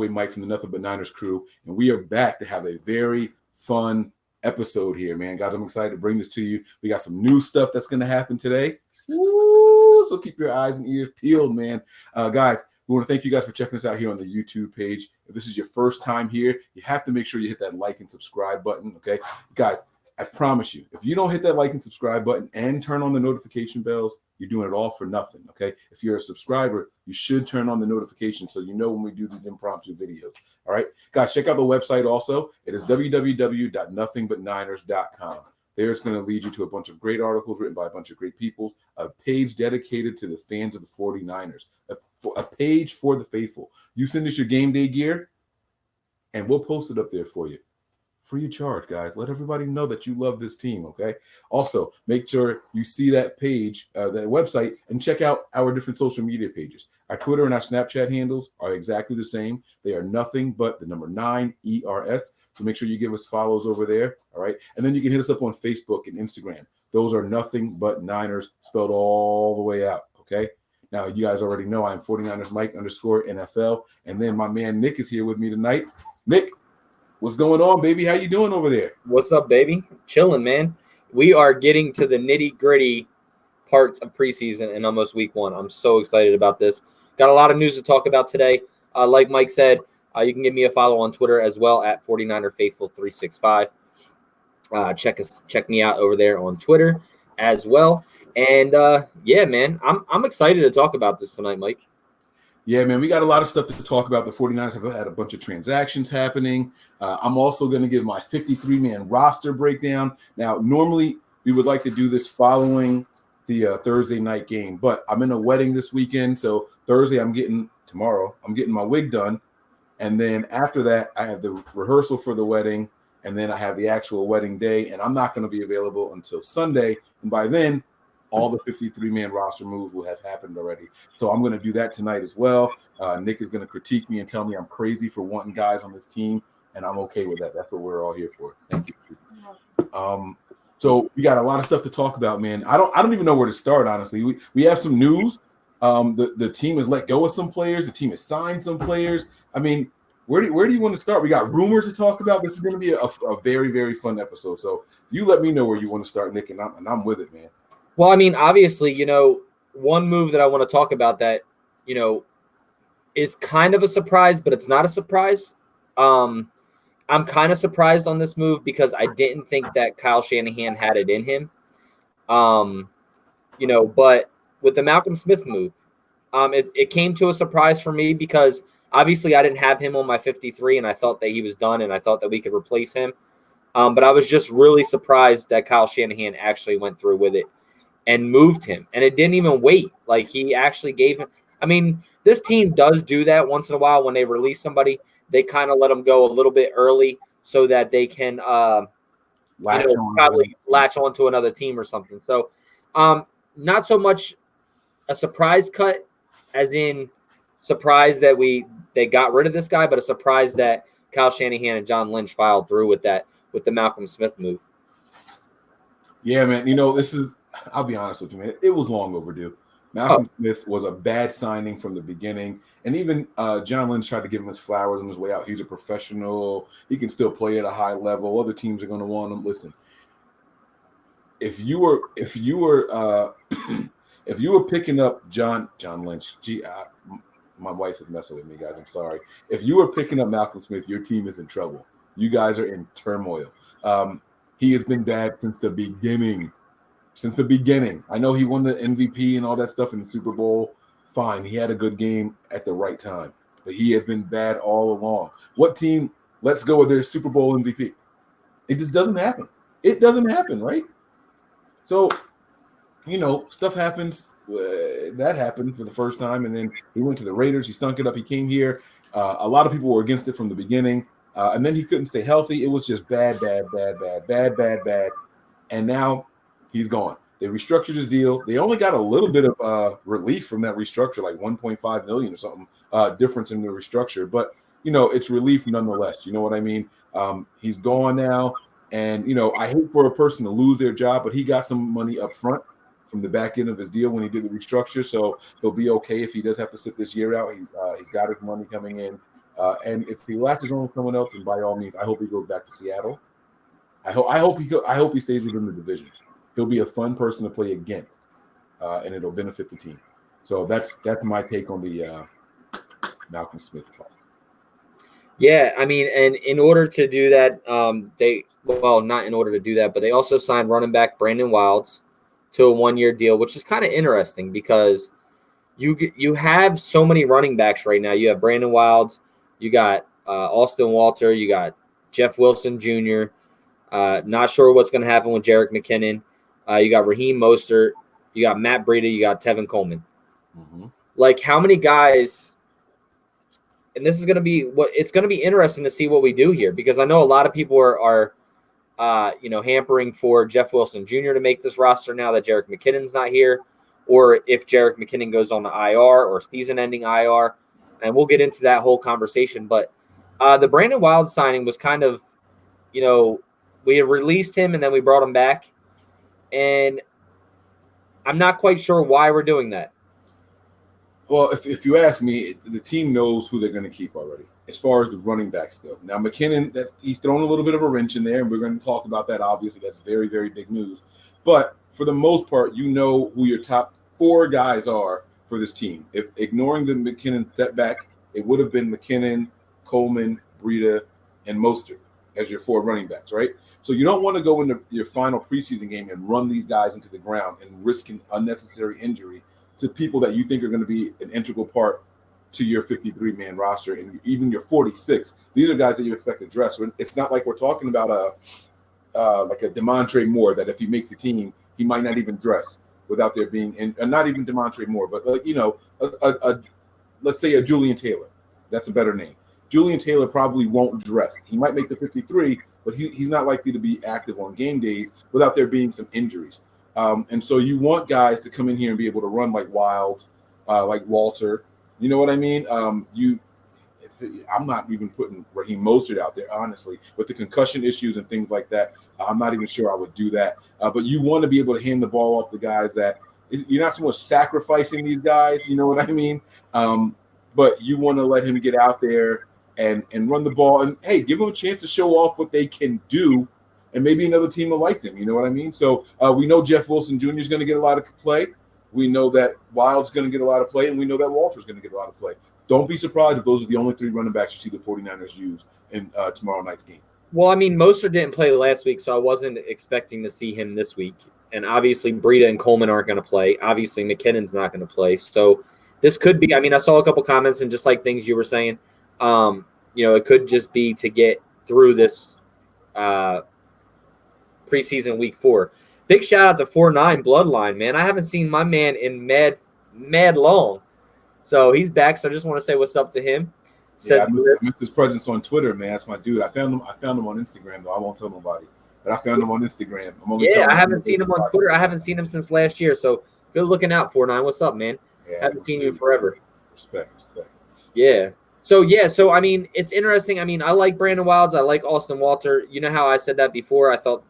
boy Mike from the Nothing But Niners crew, and we are back to have a very fun episode here, man. Guys, I'm excited to bring this to you. We got some new stuff that's going to happen today. Woo! So keep your eyes and ears peeled, man. Guys, we want to thank you guys for checking us out here on the YouTube page. If this is your first time here, you have to make sure you hit that like and subscribe button, okay? Guys, I promise you, if you don't hit that like and subscribe button and turn on the notification bells, you're doing it all for nothing, okay? If you're a subscriber, you should turn on the notification so you know when we do these impromptu videos, all right? Guys, check out the website also. It is www.nothingbutniners.com. There's going to lead you to a bunch of great articles written by a bunch of great people, a page dedicated to the fans of the 49ers, a page for the faithful. You send us your game day gear, and we'll post it up there for you. Free of charge, guys. Let everybody know that you love this team, okay? Also, make sure you see that page, that website, and check out our different social media pages. Our Twitter and our Snapchat handles are exactly the same. They are nothing but the number 9 ERS. So make sure you give us follows over there, all right? And then you can hit us up on Facebook and Instagram. Those are Nothing But Niners, spelled all the way out, okay? Now, you guys already know I'm 49ers Mike _NFL. And then my man Nick is here with me tonight. Nick, what's going on, baby? How you doing over there? What's up, baby? Chilling, man. We are getting to the nitty-gritty parts of preseason and almost week one. I'm so excited about this. Got a lot of news to talk about today. Like Mike said, you can give me a follow on Twitter as well at 49erfaithful365. Check me out over there on Twitter as well. And yeah, man, I'm excited to talk about this tonight, Mike. Yeah, man, we got a lot of stuff to talk about. The 49ers have had a bunch of transactions happening. I'm also going to give my 53-man roster breakdown. Now, normally we would like to do this following the Thursday night game, but I'm in a wedding this weekend. So tomorrow, I'm getting my wig done. And then after that, I have the rehearsal for the wedding. And then I have the actual wedding day. And I'm not going to be available until Sunday. And by then, all the 53-man roster moves will have happened already. So I'm going to do that tonight as well. Nick is going to critique me and tell me I'm crazy for wanting guys on this team, and I'm okay with that. That's what we're all here for. Thank you. So we got a lot of stuff to talk about, man. I don't even know where to start, honestly. We have some news. The team has let go of some players. The team has signed some players. I mean, where do you want to start? We got rumors to talk about. This is going to be a very, very fun episode. So you let me know where you want to start, Nick, and I'm with it, man. Well, I mean, obviously, one move that I want to talk about that, is kind of a surprise, but it's not a surprise. I'm kind of surprised on this move because I didn't think that Kyle Shanahan had it in him. But with the Malcolm Smith move, it came to a surprise for me because obviously I didn't have him on my 53 and I thought that he was done and I thought that we could replace him. But I was just really surprised that Kyle Shanahan actually went through with it and moved him. And it didn't even wait. Like, he actually gave him – I mean, this team does do that once in a while when they release somebody. They kind of let them go a little bit early so that they can probably latch on to another team or something. So not so much a surprise cut as in surprise that they got rid of this guy, but a surprise that Kyle Shanahan and John Lynch filed through with the Malcolm Smith move. Yeah, man. I'll be honest with you, man. It was long overdue. Malcolm Smith was a bad signing from the beginning. And even John Lynch tried to give him his flowers on his way out. He's a professional. He can still play at a high level. Other teams are going to want him. Listen, if you were picking up John Lynch, my wife is messing with me, guys. I'm sorry. If you were picking up Malcolm Smith, your team is in trouble. You guys are in turmoil. He has been bad since the beginning. I know he won the MVP and all that stuff in the Super Bowl. Fine. He had a good game at the right time, but he has been bad all along. What team lets go of their Super Bowl MVP? It just doesn't happen. It doesn't happen, right? So, stuff happens. That happened for the first time, and then he went to the Raiders. He stunk it up. He came here. A lot of people were against it from the beginning, and then he couldn't stay healthy. It was just bad. And now he's gone. They restructured his deal. They only got a little bit of relief from that restructure, like $1.5 million or something difference in the restructure. But, it's relief nonetheless. You know what I mean? He's gone now. And, I hate for a person to lose their job, but he got some money up front from the back end of his deal when he did the restructure. So he'll be okay if he does have to sit this year out. He's got his money coming in. And if he latches on with someone else, and by all means, I hope he goes back to Seattle. I hope he stays within the division. He'll be a fun person to play against, and it'll benefit the team. So that's my take on the Malcolm Smith talk. Yeah, I mean, and in order to do that, not in order to do that, but they also signed running back Brandon Wilds to a 1-year deal, which is kind of interesting because you have so many running backs right now. You have Brandon Wilds, you got Austin Walter, you got Jeff Wilson Jr. Not sure what's going to happen with Jerick McKinnon. You got Raheem Mostert, you got Matt Breida, you got Tevin Coleman. Mm-hmm. Like, how many guys? And this is going to be it's going to be interesting to see what we do here, because I know a lot of people are hampering for Jeff Wilson Jr. to make this roster now that Jerick McKinnon's not here, or if Jerick McKinnon goes on the IR or season-ending IR, and we'll get into that whole conversation. But the Brandon Wild signing was kind of, we have released him and then we brought him back, and I'm not quite sure why we're doing that. Well, if you ask me, the team knows who they're going to keep already as far as the running backs go. Now, McKinnon, he's thrown a little bit of a wrench in there, and we're going to talk about that. Obviously, that's very, very big news. But for the most part, you know who your top 4 guys are for this team. If ignoring the McKinnon setback, it would have been McKinnon, Coleman, Breida, and Mostert as your 4 running backs, right? So you don't want to go into your final preseason game and run these guys into the ground and risk an unnecessary injury to people that you think are going to be an integral part to your 53-man roster and even your 46. These are guys that you expect to dress. It's not like we're talking about like a Demontre Moore that if he makes the team, he might not even dress without there being not even Demontre Moore, but let's say a Julian Taylor. That's a better name. Julian Taylor probably won't dress. He might make the 53, but he's not likely to be active on game days without there being some injuries. And so you want guys to come in here and be able to run like Wild, like Walter. You know what I mean? I'm not even putting Raheem Mostert out there, honestly, with the concussion issues and things like that. I'm not even sure I would do that. But you want to be able to hand the ball off to guys that you're not so much sacrificing these guys. You know what I mean? But you want to let him get out there and run the ball and, hey, give them a chance to show off what they can do. And maybe another team will like them. You know what I mean? So we know Jeff Wilson Jr. is going to get a lot of play. We know that Wild's going to get a lot of play, and we know that Walter's going to get a lot of play. Don't be surprised if those are the only 3 running backs you see the 49ers use in tomorrow night's game. Well, I mean, Mostert didn't play last week, so I wasn't expecting to see him this week. And obviously, Breida and Coleman aren't going to play. Obviously, McKinnon's not going to play. So this could be – I mean, I saw a couple comments and just like things you were saying, it could just be to get through this preseason week 4. Big shout out to 4-9 Bloodline, man. I haven't seen my man in mad long. So he's back. So I just want to say what's up to him. I missed his presence on Twitter, man. That's my dude. I found him on Instagram, though. I won't tell nobody. But I found him on Instagram. I haven't seen him on Twitter. I haven't seen him since last year. So good looking out, 4-9. What's up, man? Yeah, haven't seen you forever. Respect. Yeah. So I mean, it's interesting. I mean, I like Brandon Wilds. I like Austin Walter. You know how I said that before? I thought,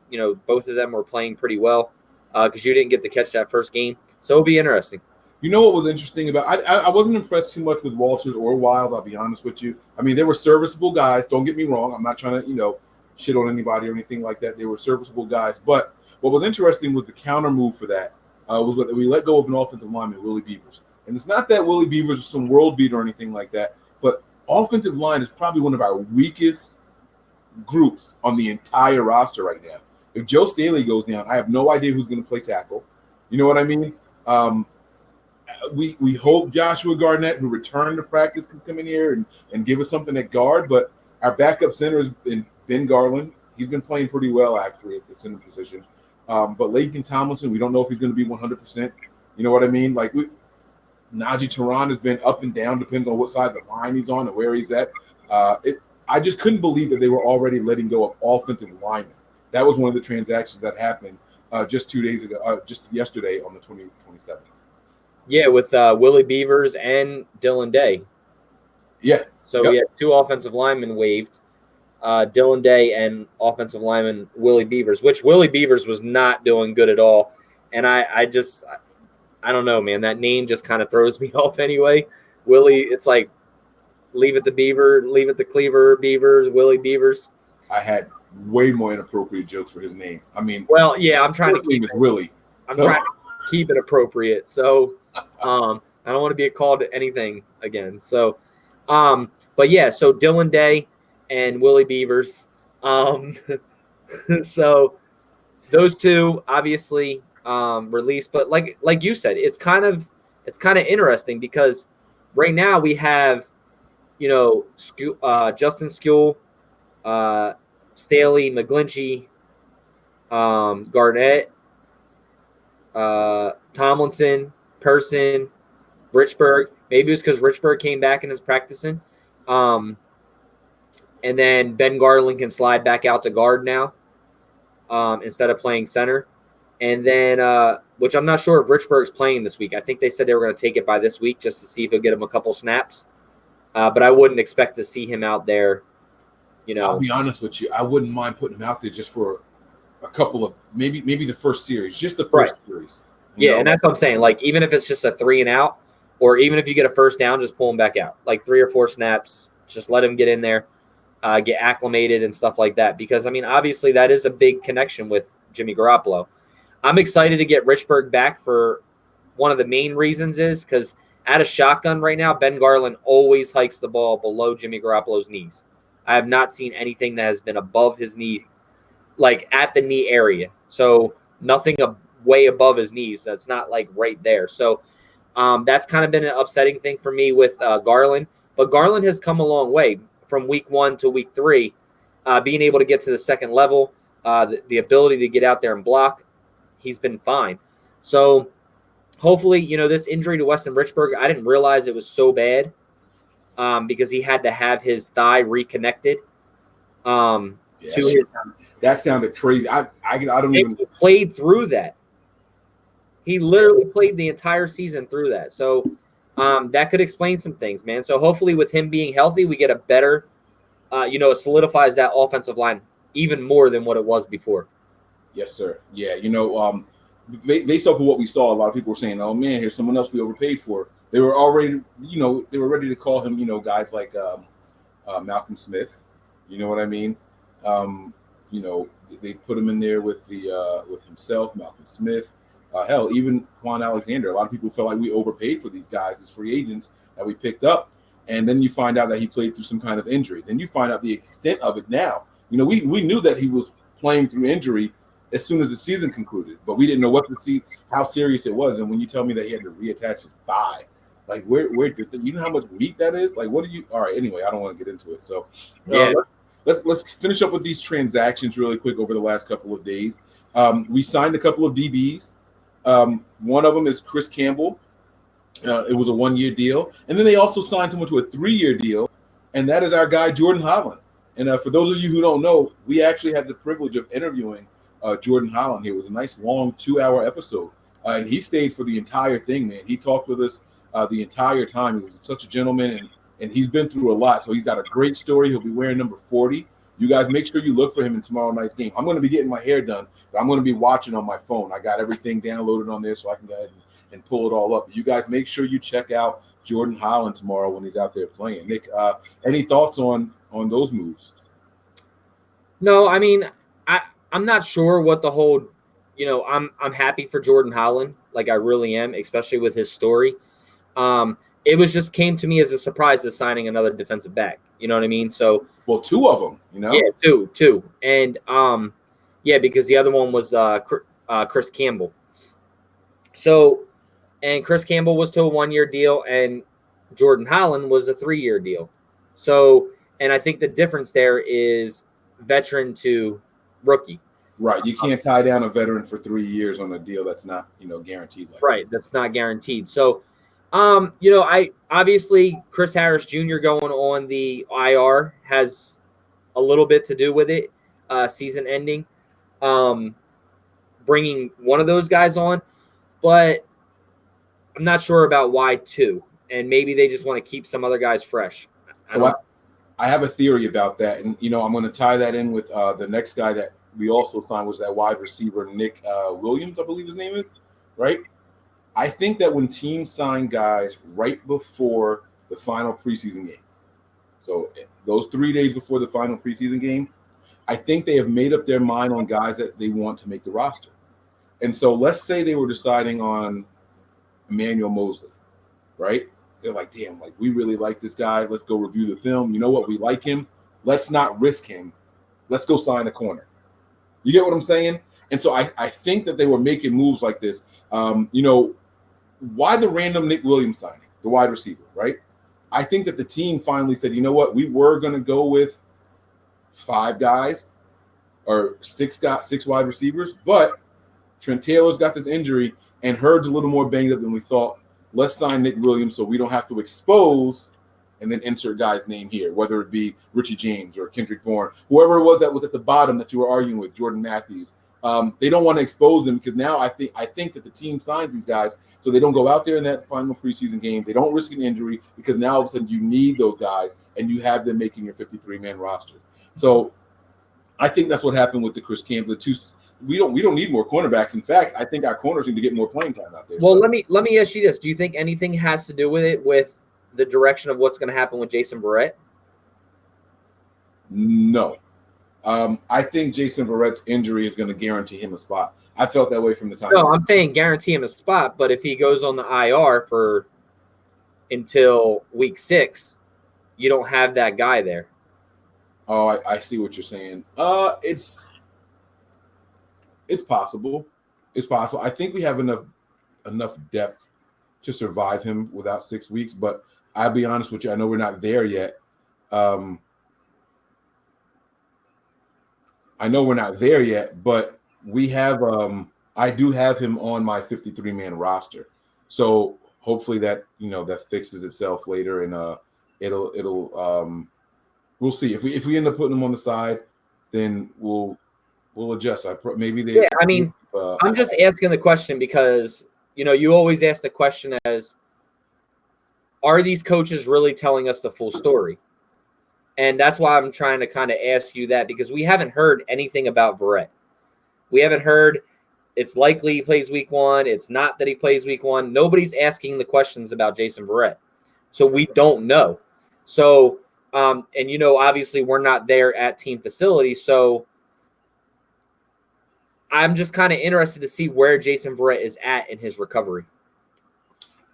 both of them were playing pretty well because you didn't get to catch that first game. So it'll be interesting. You know what was interesting about I wasn't impressed too much with Walters or Wild, I'll be honest with you. I mean, they were serviceable guys. Don't get me wrong. I'm not trying to, shit on anybody or anything like that. They were serviceable guys. But what was interesting was the counter move for that was that we let go of an offensive lineman, Willie Beavers. And it's not that Willie Beavers was some world beater or anything like that, but offensive line is probably one of our weakest groups on the entire roster right now. If Joe Staley goes down, I have no idea who's going to play tackle. You know what I mean? We hope Joshua Garnett, who returned to practice, can come in here and give us something at guard. But our backup center has been Ben Garland. He's been playing pretty well, actually, at the center position. But Lakin Tomlinson, we don't know if he's going to be 100%. You know what I mean? Like, Najee Tehran has been up and down, depends on what side of the line he's on and where he's at. I just couldn't believe that they were already letting go of offensive linemen. That was one of the transactions that happened just 2 days ago, just yesterday on the 27th. Yeah, with Willie Beavers and Dylan Day. Yeah. So we had 2 offensive linemen waived, Dylan Day and offensive lineman Willie Beavers, which Willie Beavers was not doing good at all. And I don't know, man. That name just kind of throws me off anyway. Willie, it's like Leave it the Cleaver Beavers, Willie Beavers. I had way more inappropriate jokes for his name. I mean, Well, yeah, I'm trying to his name keep is Willie. I'm trying to keep it appropriate. So I don't want to be called anything again. So but yeah, so Dylan Day and Willie Beavers. So those two obviously released, but like you said, it's kind of interesting because right now we have, Justin Skule, Staley, McGlinchey, Garnett, Tomlinson, Person, Richburg. Maybe it's because Richburg came back and is practicing. And then Ben Garland can slide back out to guard now instead of playing center. And then, which I'm not sure if Richburg's playing this week. I think they said they were going to take it by this week just to see if he'll get him a couple snaps. But I wouldn't expect to see him out there. I'll be honest with you. I wouldn't mind putting him out there just for a couple of maybe the first series, just the first series. Yeah, and that's what I'm saying. Like, even if it's just a 3 and out, or even if you get a first down, just pull him back out. Like 3 or 4 snaps, just let him get in there, get acclimated and stuff like that. Because, I mean, obviously that is a big connection with Jimmy Garoppolo. I'm excited to get Richburg back for one of the main reasons is because at a shotgun right now, Ben Garland always hikes the ball below Jimmy Garoppolo's knees. I have not seen anything that has been above his knee, like at the knee area. So nothing way above his knees. That's not like right there. So that's kind of been an upsetting thing for me with Garland. But Garland has come a long way from week 1 to week 3, being able to get to the second level, the ability to get out there and block. He's been fine. So hopefully, this injury to Weston Richburg, I didn't realize it was so bad because he had to have his thigh reconnected. That sounded crazy. I don't even. He played through that. He literally played the entire season through that. So that could explain some things, man. So hopefully with him being healthy, we get a better, it solidifies that offensive line even more than what it was before. Yes, sir. Yeah, based off of what we saw, a lot of people were saying, "Oh man, here's someone else we overpaid for." They were already, they were ready to call him, guys like Malcolm Smith. You know what I mean? They put him in there with with himself, Malcolm Smith. Hell, even Quan Alexander. A lot of people felt like we overpaid for these guys as free agents that we picked up, and then you find out that he played through some kind of injury. Then you find out the extent of it. Now, we knew that he was playing through injury as soon as the season concluded, but we didn't know how serious it was. And when you tell me that he had to reattach his thigh, like where you know how much meat that is? Like, what do you? All right, anyway, I don't want to get into it. So yeah, let's finish up with these transactions really quick over the last couple of days. We signed a couple of DBs. One of them is Chris Campbell. It was a 1-year deal, and then they also signed someone to a 3-year deal, and that is our guy Jordan Holland. And for those of you who don't know, we actually had the privilege of interviewing Jordan Holland here. It was a nice long 2-hour episode, and he stayed for the entire thing, man. He talked with us the entire time. He was such a gentleman, and he's been through a lot, so he's got a great story. He'll be wearing number 40. You guys make sure you look for him in tomorrow night's game. I'm going to be getting my hair done, but I'm going to be watching on my phone. I got everything downloaded on there so I can go ahead and pull it all up. You guys make sure you check out Jordan Holland tomorrow when he's out there playing. Nick, any thoughts on those moves? No, I mean, I'm not sure what the whole, I'm happy for Jordan Holland. Like I really am, especially with his story. It was just came to me as a surprise as signing another defensive back. You know what I mean? So, well, 2 of them, Yeah, two. And, because the other one was Chris Campbell. So, and Chris Campbell was to a 1-year deal and Jordan Holland was a 3-year deal. So, and I think the difference there is veteran to rookie. Right. You can't tie down a veteran for 3 years on a deal that's not, guaranteed. Right. That's not guaranteed. So, I obviously Chris Harris Jr. going on the IR has a little bit to do with it, season ending, bringing one of those guys on, but I'm not sure about why 2, and maybe they just want to keep some other guys fresh. So I have a theory about that, and I'm going to tie that in with the next guy that we also signed was that wide receiver Nick Williams, I believe his name is, right? I think that when teams sign guys right before the final preseason game, So those 3 days before the final preseason game, I think they have made up their mind on guys that they want to make the roster. And so let's say they were deciding on Emmanuel Mosley, right? They're like, damn, like we really like this guy. Let's go review the film. You know what? We like him. Let's not risk him. Let's go sign a corner. You get what I'm saying? And so I think that they were making moves like this. Why the random Nick Williams signing, the wide receiver, right? I think that the team finally said, you know what? We were going to go with 5 guys or 6 wide receivers, but Trent Taylor's got this injury and Hurd's a little more banged up than we thought. Let's sign Nick Williams so we don't have to expose and then insert guy's name here, whether it be Richie James or Kendrick Bourne, whoever it was that was at the bottom that you were arguing with, Jordan Matthews. They don't want to expose them because now I think that the team signs these guys so they don't go out there in that final preseason game. They don't risk an injury because now all of a sudden you need those guys and you have them making your 53-man roster. So I think that's what happened with the Chris Campbell. We don't need more cornerbacks. In fact, I think our corners need to get more playing time out there. Well, let me ask you this: do you think anything has to do with it with the direction of what's going to happen with Jason Verrett? No. I think Jason Verrett's injury is going to guarantee him a spot. I felt that way from the time. No, I'm saying guarantee him a spot, but if he goes on the IR until week 6, you don't have that guy there. Oh, I see what you're saying. It's possible. It's possible. I think we have enough depth to survive him without 6 weeks, but I'll be honest with you. I know we're not there yet. But we have I do have him on my 53-man roster. So hopefully that fixes itself later, and it'll we'll see. If we end up putting him on the side, then we'll adjust. I'm just asking the question because you always ask the question as, are these coaches really telling us the full story? And that's why I'm trying to kind of ask you that, because we haven't heard anything about Verrett. We haven't heard it's likely he plays week 1. It's not that he plays week 1. Nobody's asking the questions about Jason Verrett. So we don't know. So, obviously we're not there at team facility. So I'm just kind of interested to see where Jason Verrett is at in his recovery.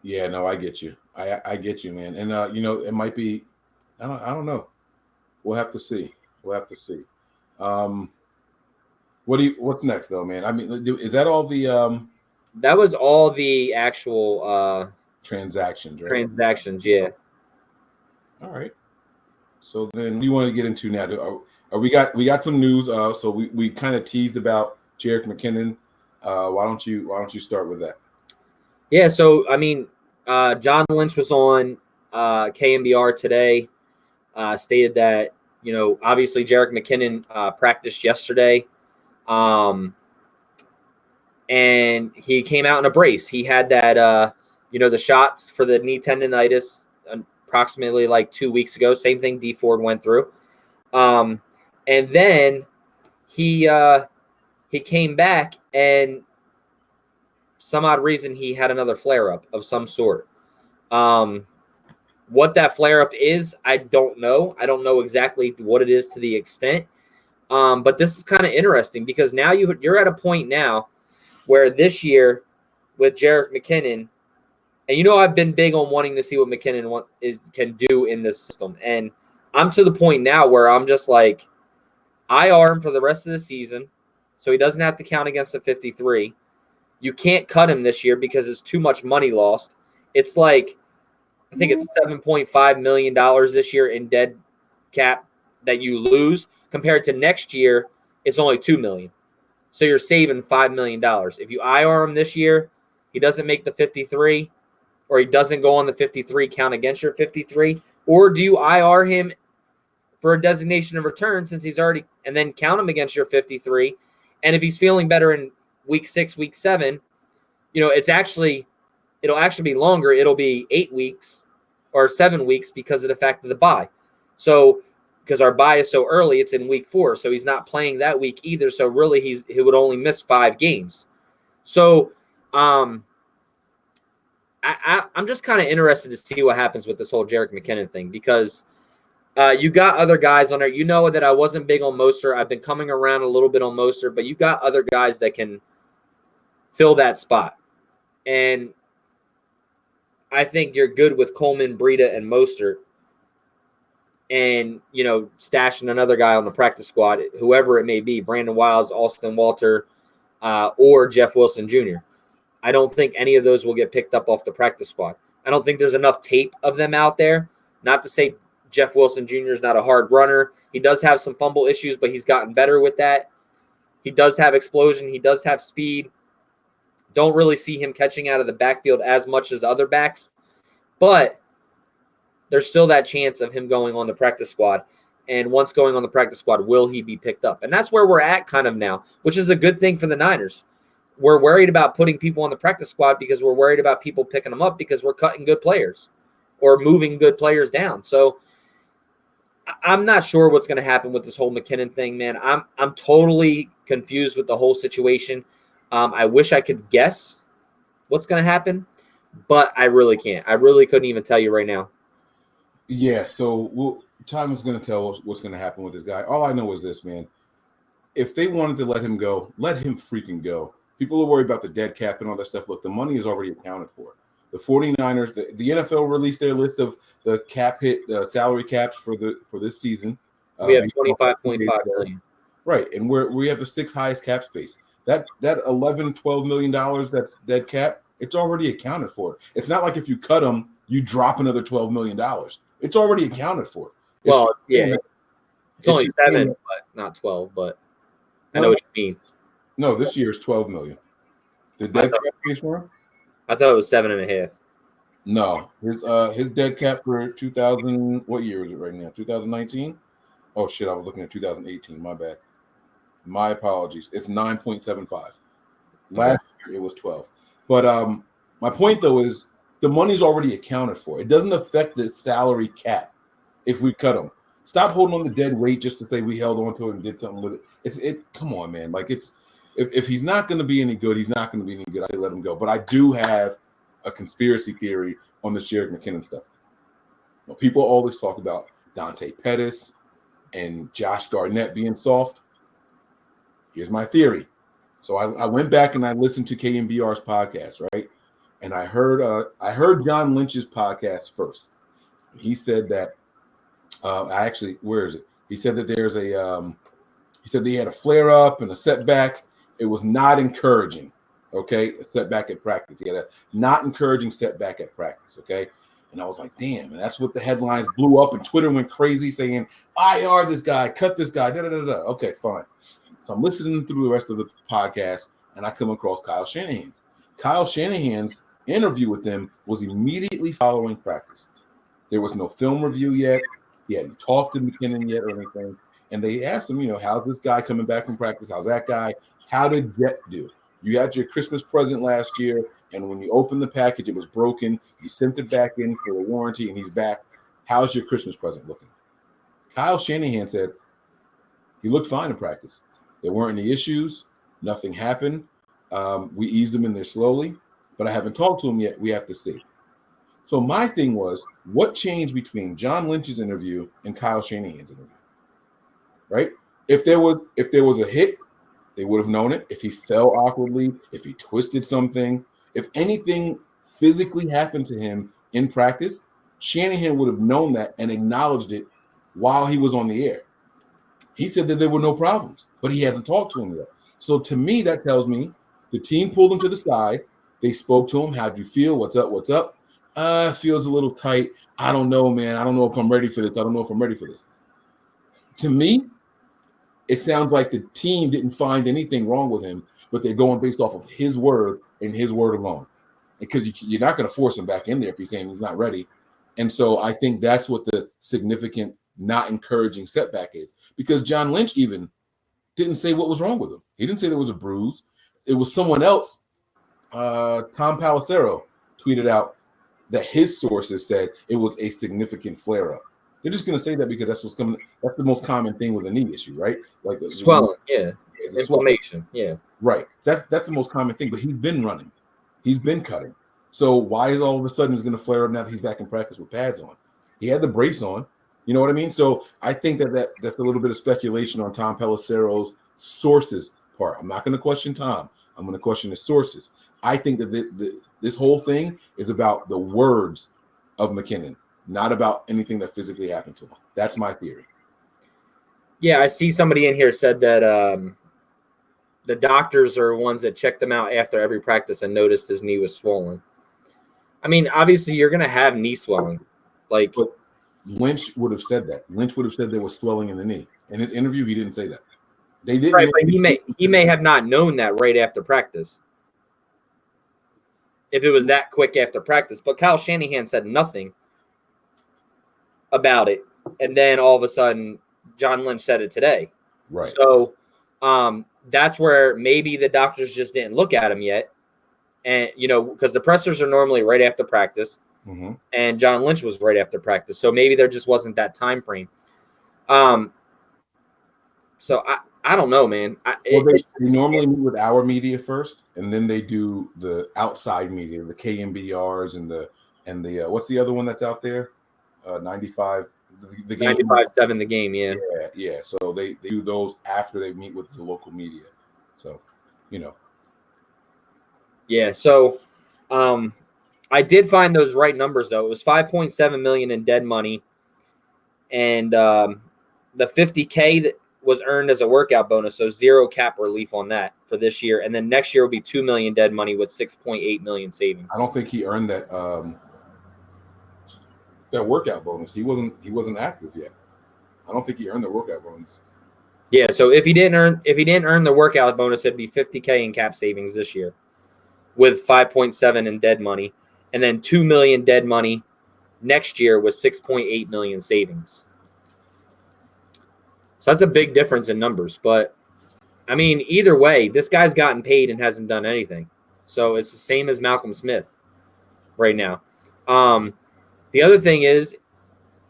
Yeah, no, I get you. I get you, man. And, it might be, I don't know. We'll have to see. What's next though, man? I mean, is that all the that was all the actual transactions, right? Transactions, yeah. All right. So then what do you want to get into now? We got some news. So we kind of teased about Jerick McKinnon. Why don't you start with that? Yeah, so I mean, John Lynch was on KMBR today, stated that obviously Jerick McKinnon practiced yesterday, and he came out in a brace. He had that the shots for the knee tendonitis approximately like 2 weeks ago. Same thing D Ford went through, and then he came back, and some odd reason he had another flare-up of some sort. What that flare-up is, I don't know. I don't know exactly what it is to the extent. But this is kind of interesting because now you're at a point now where this year with Jerick McKinnon, and I've been big on wanting to see what McKinnon can do in this system. And I'm to the point now where I'm just like, IR him for the rest of the season so he doesn't have to count against the 53. You can't cut him this year because it's too much money lost. It's like, I think it's $7.5 million this year in dead cap that you lose, compared to next year, it's only $2 million. So you're saving $5 million. If you IR him this year, he doesn't make the 53, or he doesn't go on the 53, count against your 53, or do you IR him for a designation of return since he's already, and then count him against your 53, and if he's feeling better in week 6, week 7, it'll actually be longer. It'll be 8 weeks or 7 weeks because of the fact of the bye. So, because our bye is so early, it's in week 4. So he's not playing that week either. So really he would only miss 5 games. So I'm just kind of interested to see what happens with this whole Jerick McKinnon thing, because You got other guys on there. You know that I wasn't big on Mostert. I've been coming around a little bit on Mostert, but you got other guys that can fill that spot. And I think you're good with Coleman, Breida, and Mostert. And, stashing another guy on the practice squad, whoever it may be, Brandon Wiles, Austin Walter, or Jeff Wilson Jr. I don't think any of those will get picked up off the practice squad. I don't think there's enough tape of them out there. Not to say Jeff Wilson Jr. is not a hard runner. He does have some fumble issues, but he's gotten better with that. He does have explosion. He does have speed. Don't really see him catching out of the backfield as much as other backs. But there's still that chance of him going on the practice squad. And once going on the practice squad, will he be picked up? And that's where we're at kind of now, which is a good thing for the Niners. We're worried about putting people on the practice squad because we're worried about people picking them up because we're cutting good players or moving good players down. So I'm not sure what's going to happen with this whole McKinnon thing, man. I'm totally confused with the whole situation. I wish I could guess what's going to happen, but I really can't. I really couldn't even tell you right now. Yeah, so time is going to tell us what's going to happen with this guy. All I know is this, man. If they wanted to let him go, let him freaking go. People are worried about the dead cap and all that stuff. Look, the money is already accounted for. The 49ers, the NFL released their list of the cap hit, salary caps for this season. We have $25.5 million. Right, and we have the 6th highest cap space. That $11-12 million that's dead cap, it's already accounted for. It's not like if you cut them, you drop another $12 million. It's already accounted for. It's only 7, but not 12. But I know what you mean. No, this year is $12 million. The dead cap space for him? I thought it was 7.5. No, his dead cap for 2000. What year is it right now? 2019. Oh shit, I was looking at 2018. My bad. My apologies. It's 9.75. Last year it was 12. But my point though is the money's already accounted for. It doesn't affect the salary cap if we cut him. Stop holding on to dead weight just to say we held on to it and did something with it. Come on, man. Like if he's not going to be any good, he's not going to be any good. I say let him go. But I do have a conspiracy theory on the Jerick McKinnon stuff. Well, people always talk about Dante Pettis and Josh Garnett being soft. Here's my theory. So I went back and I listened to KMBR's podcast, right? And I heard John Lynch's podcast first. He said that where is it? He said that there's he said they had a flare up and a setback. It was not encouraging. Okay, a setback at practice. He had a not encouraging setback at practice. Okay, and I was like, damn, and that's what the headlines blew up and Twitter went crazy saying, IR this guy, cut this guy, da da da da. Okay, fine. So I'm listening through the rest of the podcast and I come across Kyle Shanahan's. Kyle Shanahan's interview with them was immediately following practice. There was no film review yet. He hadn't talked to McKinnon yet or anything. And they asked him, how's this guy coming back from practice? How's that guy? How did Jet do? You had your Christmas present last year, and when you opened the package, it was broken. You sent it back in for a warranty, and he's back. How's your Christmas present looking? Kyle Shanahan said he looked fine in practice. There weren't any issues. Nothing happened. We eased him in there slowly, but I haven't talked to him yet. We have to see. So my thing was, what changed between John Lynch's interview and Kyle Shanahan's interview? Right? If there was a hit, they would have known it. If he fell awkwardly, if he twisted something, if anything physically happened to him in practice, Shanahan would have known that and acknowledged it while he was on the air. He said that there were no problems, but he hasn't talked to him yet. So to me, that tells me the team pulled him to the side. They spoke to him. How do you feel? What's up? What's up? Feels a little tight. I don't know, man. I don't know if I'm ready for this. I don't know if I'm ready for this. To me, it sounds like the team didn't find anything wrong with him, but they're going based off of his word and his word alone. Because you're not going to force him back in there if he's saying he's not ready. And so I think that's what the significant, not encouraging setback is. Because John Lynch even didn't say what was wrong with him. He didn't say there was a bruise. It was someone else. Tom Palacero tweeted out that his sources said it was a significant flare-up. They're just going to say that because that's what's coming. That's the most common thing with a knee issue, right? Like swelling, yeah. Inflammation, yeah. Right. That's the most common thing. But he's been running. He's been cutting. So why is all of a sudden he's going to flare up now that he's back in practice with pads on? He had the brace on. You know what I mean? So I think that's a little bit of speculation on Tom Pelissero's sources part. I'm not going to question Tom. I'm going to question his sources. I think that this whole thing is about the words of McKinnon, not about anything that physically happened to him. That's my theory. Yeah, I see somebody in here said that the doctors are ones that checked them out after every practice and noticed his knee was swollen. I mean, obviously, you're going to have knee swelling. But Lynch would have said that. Lynch would have said there was swelling in the knee. In his interview, he didn't say that. They didn't. Right, but he may have not known that right after practice. If it was that quick after practice. But Kyle Shanahan said nothing about it. And then all of a sudden, John Lynch said it today. Right. So that's where maybe the doctors just didn't look at him yet. And, because the pressers are normally right after practice. Mm-hmm. And John Lynch was right after practice. So maybe there just wasn't that time frame. So I don't know, man. They normally meet with our media first, and then they do the outside media, the KMBRs and the what's the other one that's out there? 95 the game. 95.7 the game, yeah. Yeah. So they do those after they meet with the local media. So, Yeah, so I did find those right numbers though. It was $5.7 million in dead money, and the $50K that was earned as a workout bonus, so zero cap relief on that for this year. And then next year will be $2 million dead money with $6.8 million savings. I don't think he earned that workout bonus. He wasn't active yet. I don't think he earned the workout bonus. Yeah, so if he didn't earn the workout bonus, it'd be $50K in cap savings this year, with 5.7 in dead money, and then $2 million dead money next year with 6.8 million savings. So that's a big difference in numbers. But I mean, either way, this guy's gotten paid and hasn't done anything. So it's the same as Malcolm Smith right now. The other thing is,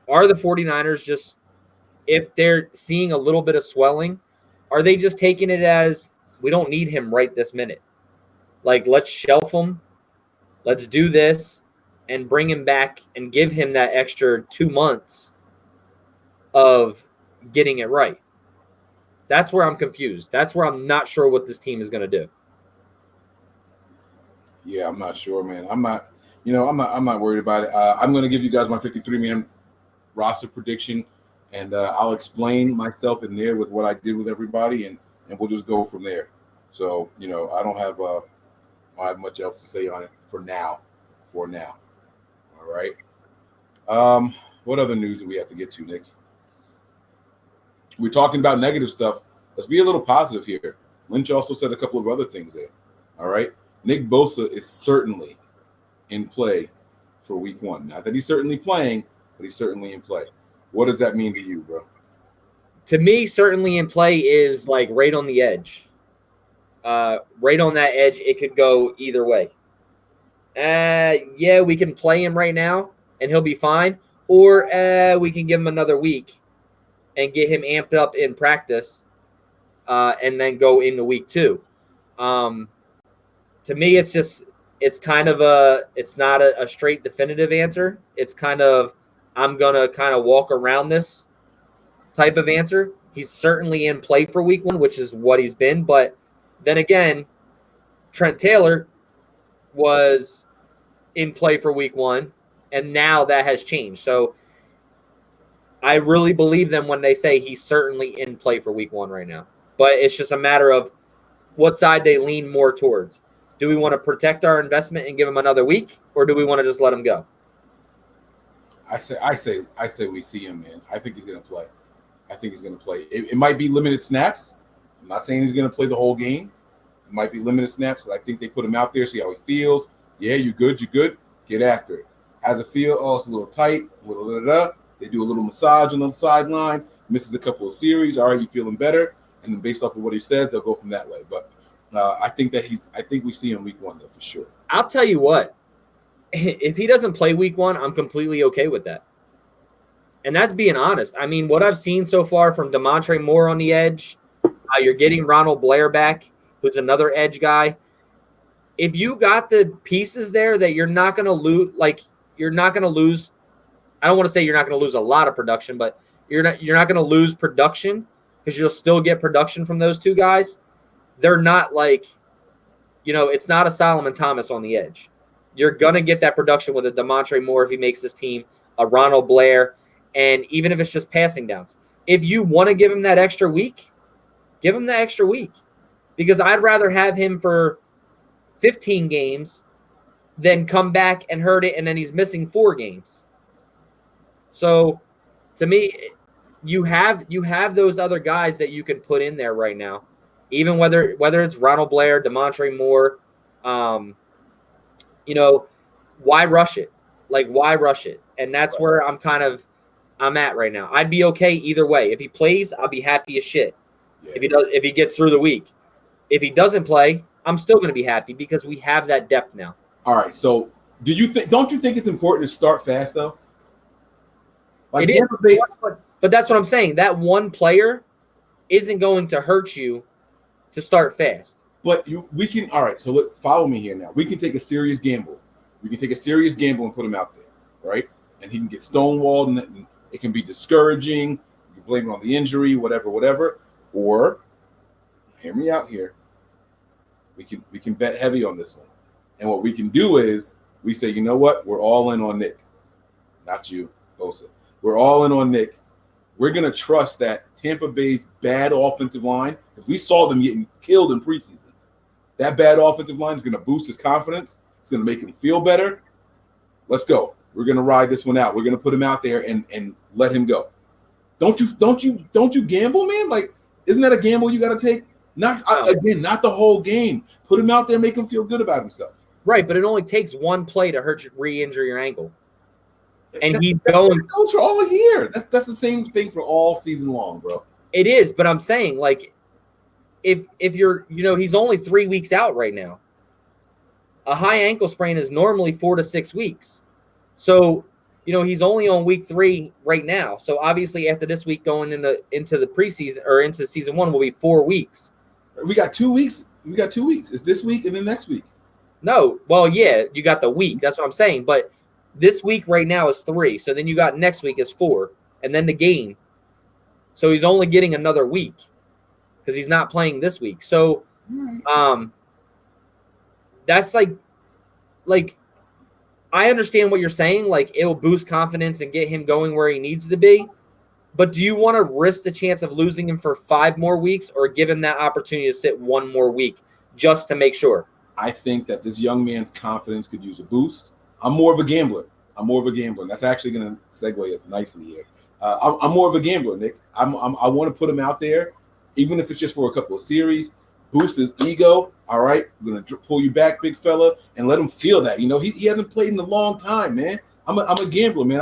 are the 49ers just, if they're seeing a little bit of swelling, are they just taking it as, we don't need him right this minute? Like, let's shelf him. Let's do this and bring him back and give him that extra 2 months of getting it right. That's where I'm confused. That's where I'm not sure what this team is going to do. Yeah, I'm not sure, man. I'm not worried about it. I'm going to give you guys my 53-man roster prediction, and I'll explain myself in there with what I did with everybody, and we'll just go from there. So, I don't have much else to say on it for now. All right. What other news do we have to get to, Nick? We're talking about negative stuff. Let's be a little positive here. Lynch also said a couple of other things there. All right. Nick Bosa is certainly in play for week 1. Not that he's certainly playing, but he's certainly in play. What does that mean to you, bro? To me, certainly in play is like right on the edge. Right on that edge, it could go either way. Yeah, we can play him right now and he'll be fine. Or we can give him another week and get him amped up in practice and then go into week 2. To me, it's kind of it's not a straight definitive answer. It's kind of, I'm going to kind of walk around this type of answer. He's certainly in play for week 1, which is what he's been. But then again, Trent Taylor was in play for week 1, and now that has changed. So I really believe them when they say he's certainly in play for week 1 right now. But it's just a matter of what side they lean more towards. Do we want to protect our investment and give him another week, or do we want to just let him go? I say we see him, man. I think he's going to play. It might be limited snaps. I'm not saying he's going to play the whole game. It might be limited snaps, but I think they put him out there, see how he feels. Yeah, you good. Get after it. How's it feel? Oh, it's a little tight. They do a little massage on the sidelines. Misses a couple of series. All right, you feeling better? And then based off of what he says, they'll go from that way. But I think we see him week 1 though, for sure. I'll tell you what. If he doesn't play week 1, I'm completely okay with that. And that's being honest. I mean, what I've seen so far from DeMontre Moore on the edge, you're getting Ronald Blair back, who's another edge guy. If you got the pieces there that you're not going to lose I don't want to say you're not going to lose a lot of production, but you're not going to lose production because you'll still get production from those two guys. They're not like, it's not a Solomon Thomas on the edge. You're going to get that production with a DeMontre Moore if he makes this team, a Ronald Blair, and even if it's just passing downs. If you want to give him that extra week, give him the extra week, because I'd rather have him for 15 games than come back and hurt it and then he's missing 4 games. So to me, you have those other guys that you can put in there right now, even whether it's Ronald Blair, DeMontre Moore. Why rush it? Like, why rush it? And that's where I'm at right now. I'd be okay either way. If he plays, I'll be happy as shit. Yeah. If he gets through the week. If he doesn't play, I'm still going to be happy because we have that depth now. All right. So don't you think it's important to start fast though? Like Tampa Bay, but that's what I'm saying. That one player isn't going to hurt you to start fast. But we can. All right. So look, follow me here now. We can take a serious gamble. We can take a serious gamble and put him out there, right? And he can get stonewalled, and it can be discouraging. You can blame it on the injury, whatever. Or, hear me out here. We can bet heavy on this one, and what we can do is we say, you know what? We're all in on Nick, not you, Bosa. We're all in on Nick. We're gonna trust that Tampa Bay's bad offensive line, because we saw them getting killed in preseason. That bad offensive line is gonna boost his confidence. It's gonna make him feel better. Let's go. We're gonna ride this one out. We're gonna put him out there and let him go. Don't you gamble, man? Like, isn't that a gamble you got to take? Not the whole game. Put him out there, make him feel good about himself. Right, but it only takes one play to re-injure your ankle, and he's going. That goes for all year. That's the same thing for all season long, bro. It is, but I'm saying, like, if you're, he's only 3 weeks out right now. A high ankle sprain is normally 4 to 6 weeks. So, he's only on week 3 right now. So obviously after this week going into the preseason or into season 1 will be 4 weeks. We got 2 weeks. It's this week and then next week. No. Well, yeah, you got the week. That's what I'm saying. But this week right now is 3. So then you got next week is 4. And then the game. So he's only getting another week because he's not playing this week. So that's like I understand what you're saying. Like, it'll boost confidence and get him going where he needs to be. But do you want to risk the chance of losing him for 5 more weeks or give him that opportunity to sit 1 more week just to make sure? I think that this young man's confidence could use a boost. I'm more of a gambler. That's actually going to segue us nicely here. I'm more of a gambler, Nick. I want to put him out there, even if it's just for a couple of series, boost his ego. All right, I'm going to pull you back, big fella, and let him feel that. He hasn't played in a long time, man. I'm a gambler, man.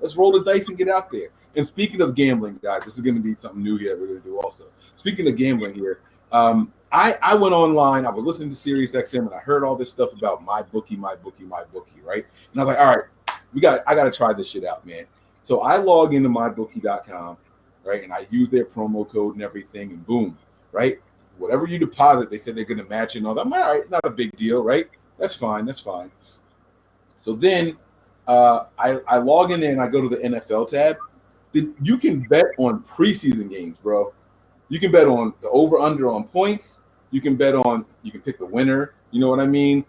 Let's roll the dice and get out there. And speaking of gambling, guys, this is going to be something new here we're going to do also. Speaking of gambling here, I went online. I was listening to SiriusXM, and I heard all this stuff about my bookie, right? And I was like, all right, I got to try this shit out, man. So I log into mybookie.com, right? And I use their promo code and everything, and boom, right? Whatever you deposit, they said they're going to match it and all that. I'm like, all right, not a big deal, right? That's fine. So then I log in there and I go to the NFL tab. You can bet on preseason games, bro. You can bet on the over-under on points. You can pick the winner. You know what I mean?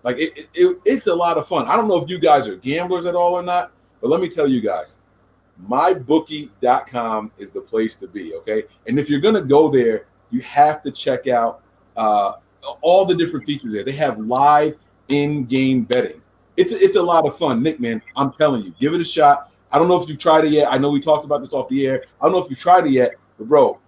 It's a lot of fun. I don't know if you guys are gamblers at all or not, but let me tell you guys, mybookie.com is the place to be, okay? And if you're going to go there, you have to check out all the different features there. They have live in-game betting. It's a lot of fun. Nick, man, I'm telling you, give it a shot. I don't know if you've tried it yet. I know we talked about this off the air. I don't know if you've tried it yet, but bro,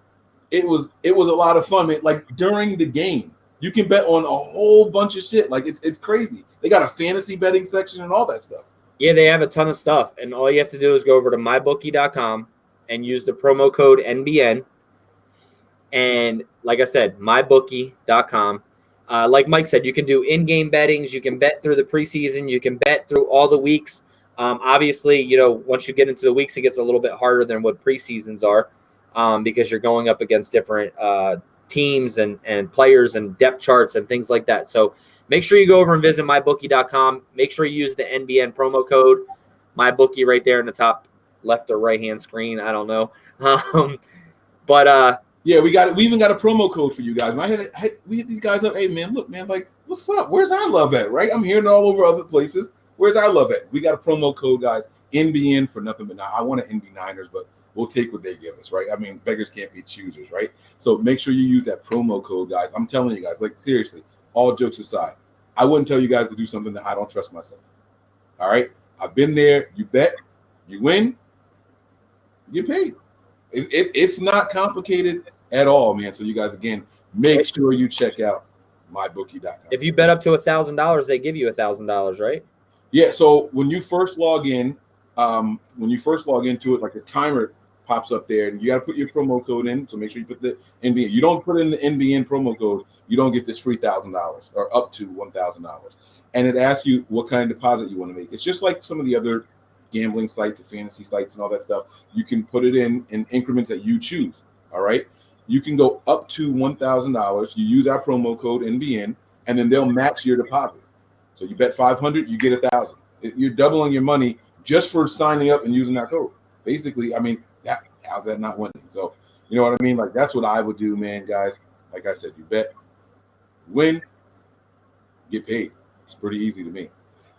it was a lot of fun, man. Like, during the game, you can bet on a whole bunch of shit. Like, it's crazy. They got a fantasy betting section and all that stuff. Yeah, they have a ton of stuff, and all you have to do is go over to mybookie.com and use the promo code NBN. And like I said, mybookie.com. Like Mike said, you can do in-game bettings. You can bet through the preseason. You can bet through all the weeks. Obviously, once you get into the weeks, it gets a little bit harder than what preseasons are because you're going up against different teams and players and depth charts and things like that. So make sure you go over and visit mybookie.com. Make sure you use the NBN promo code. my bookie right there in the top left or right hand screen. I don't know. But yeah, we even got a promo code for you guys. We hit these guys up. Hey man, look, man, like, what's up? Where's our love at? Right? I'm hearing it all over other places. Where's our love at? We got a promo code, guys. NBN for nothing but now. I want to NB Niners, but we'll take what they give us, right? I mean, beggars can't be choosers, right? So make sure you use that promo code, guys. I'm telling you guys, like, seriously, all jokes aside, I wouldn't tell you guys to do something that I don't trust myself. All right? I've been there. You bet, you win, you get paid. It's not complicated at all, man. So you guys, again, make sure you check out mybookie.com. If you bet up to $1,000, they give you $1,000, right? Yeah. So when you first log in, into it, like a timer pops up there, and you got to put your promo code in. So make sure you put the NBN. You don't put in the NBN promo code, you don't get this free $1,000 or up to $1,000. And it asks you what kind of deposit you want to make. It's just like some of the other gambling sites, the fantasy sites, and all that stuff. You can put it in increments that you choose. All right. You can go up to $1,000. You use our promo code NBN, and then they'll match your deposit. So you bet 500, you get 1,000. You're doubling your money just for signing up and using that code. Basically, I mean, how's that not winning? So, you know what I mean? Like, that's what I would do, man, guys. Like I said, you bet, win, get paid. It's pretty easy to me.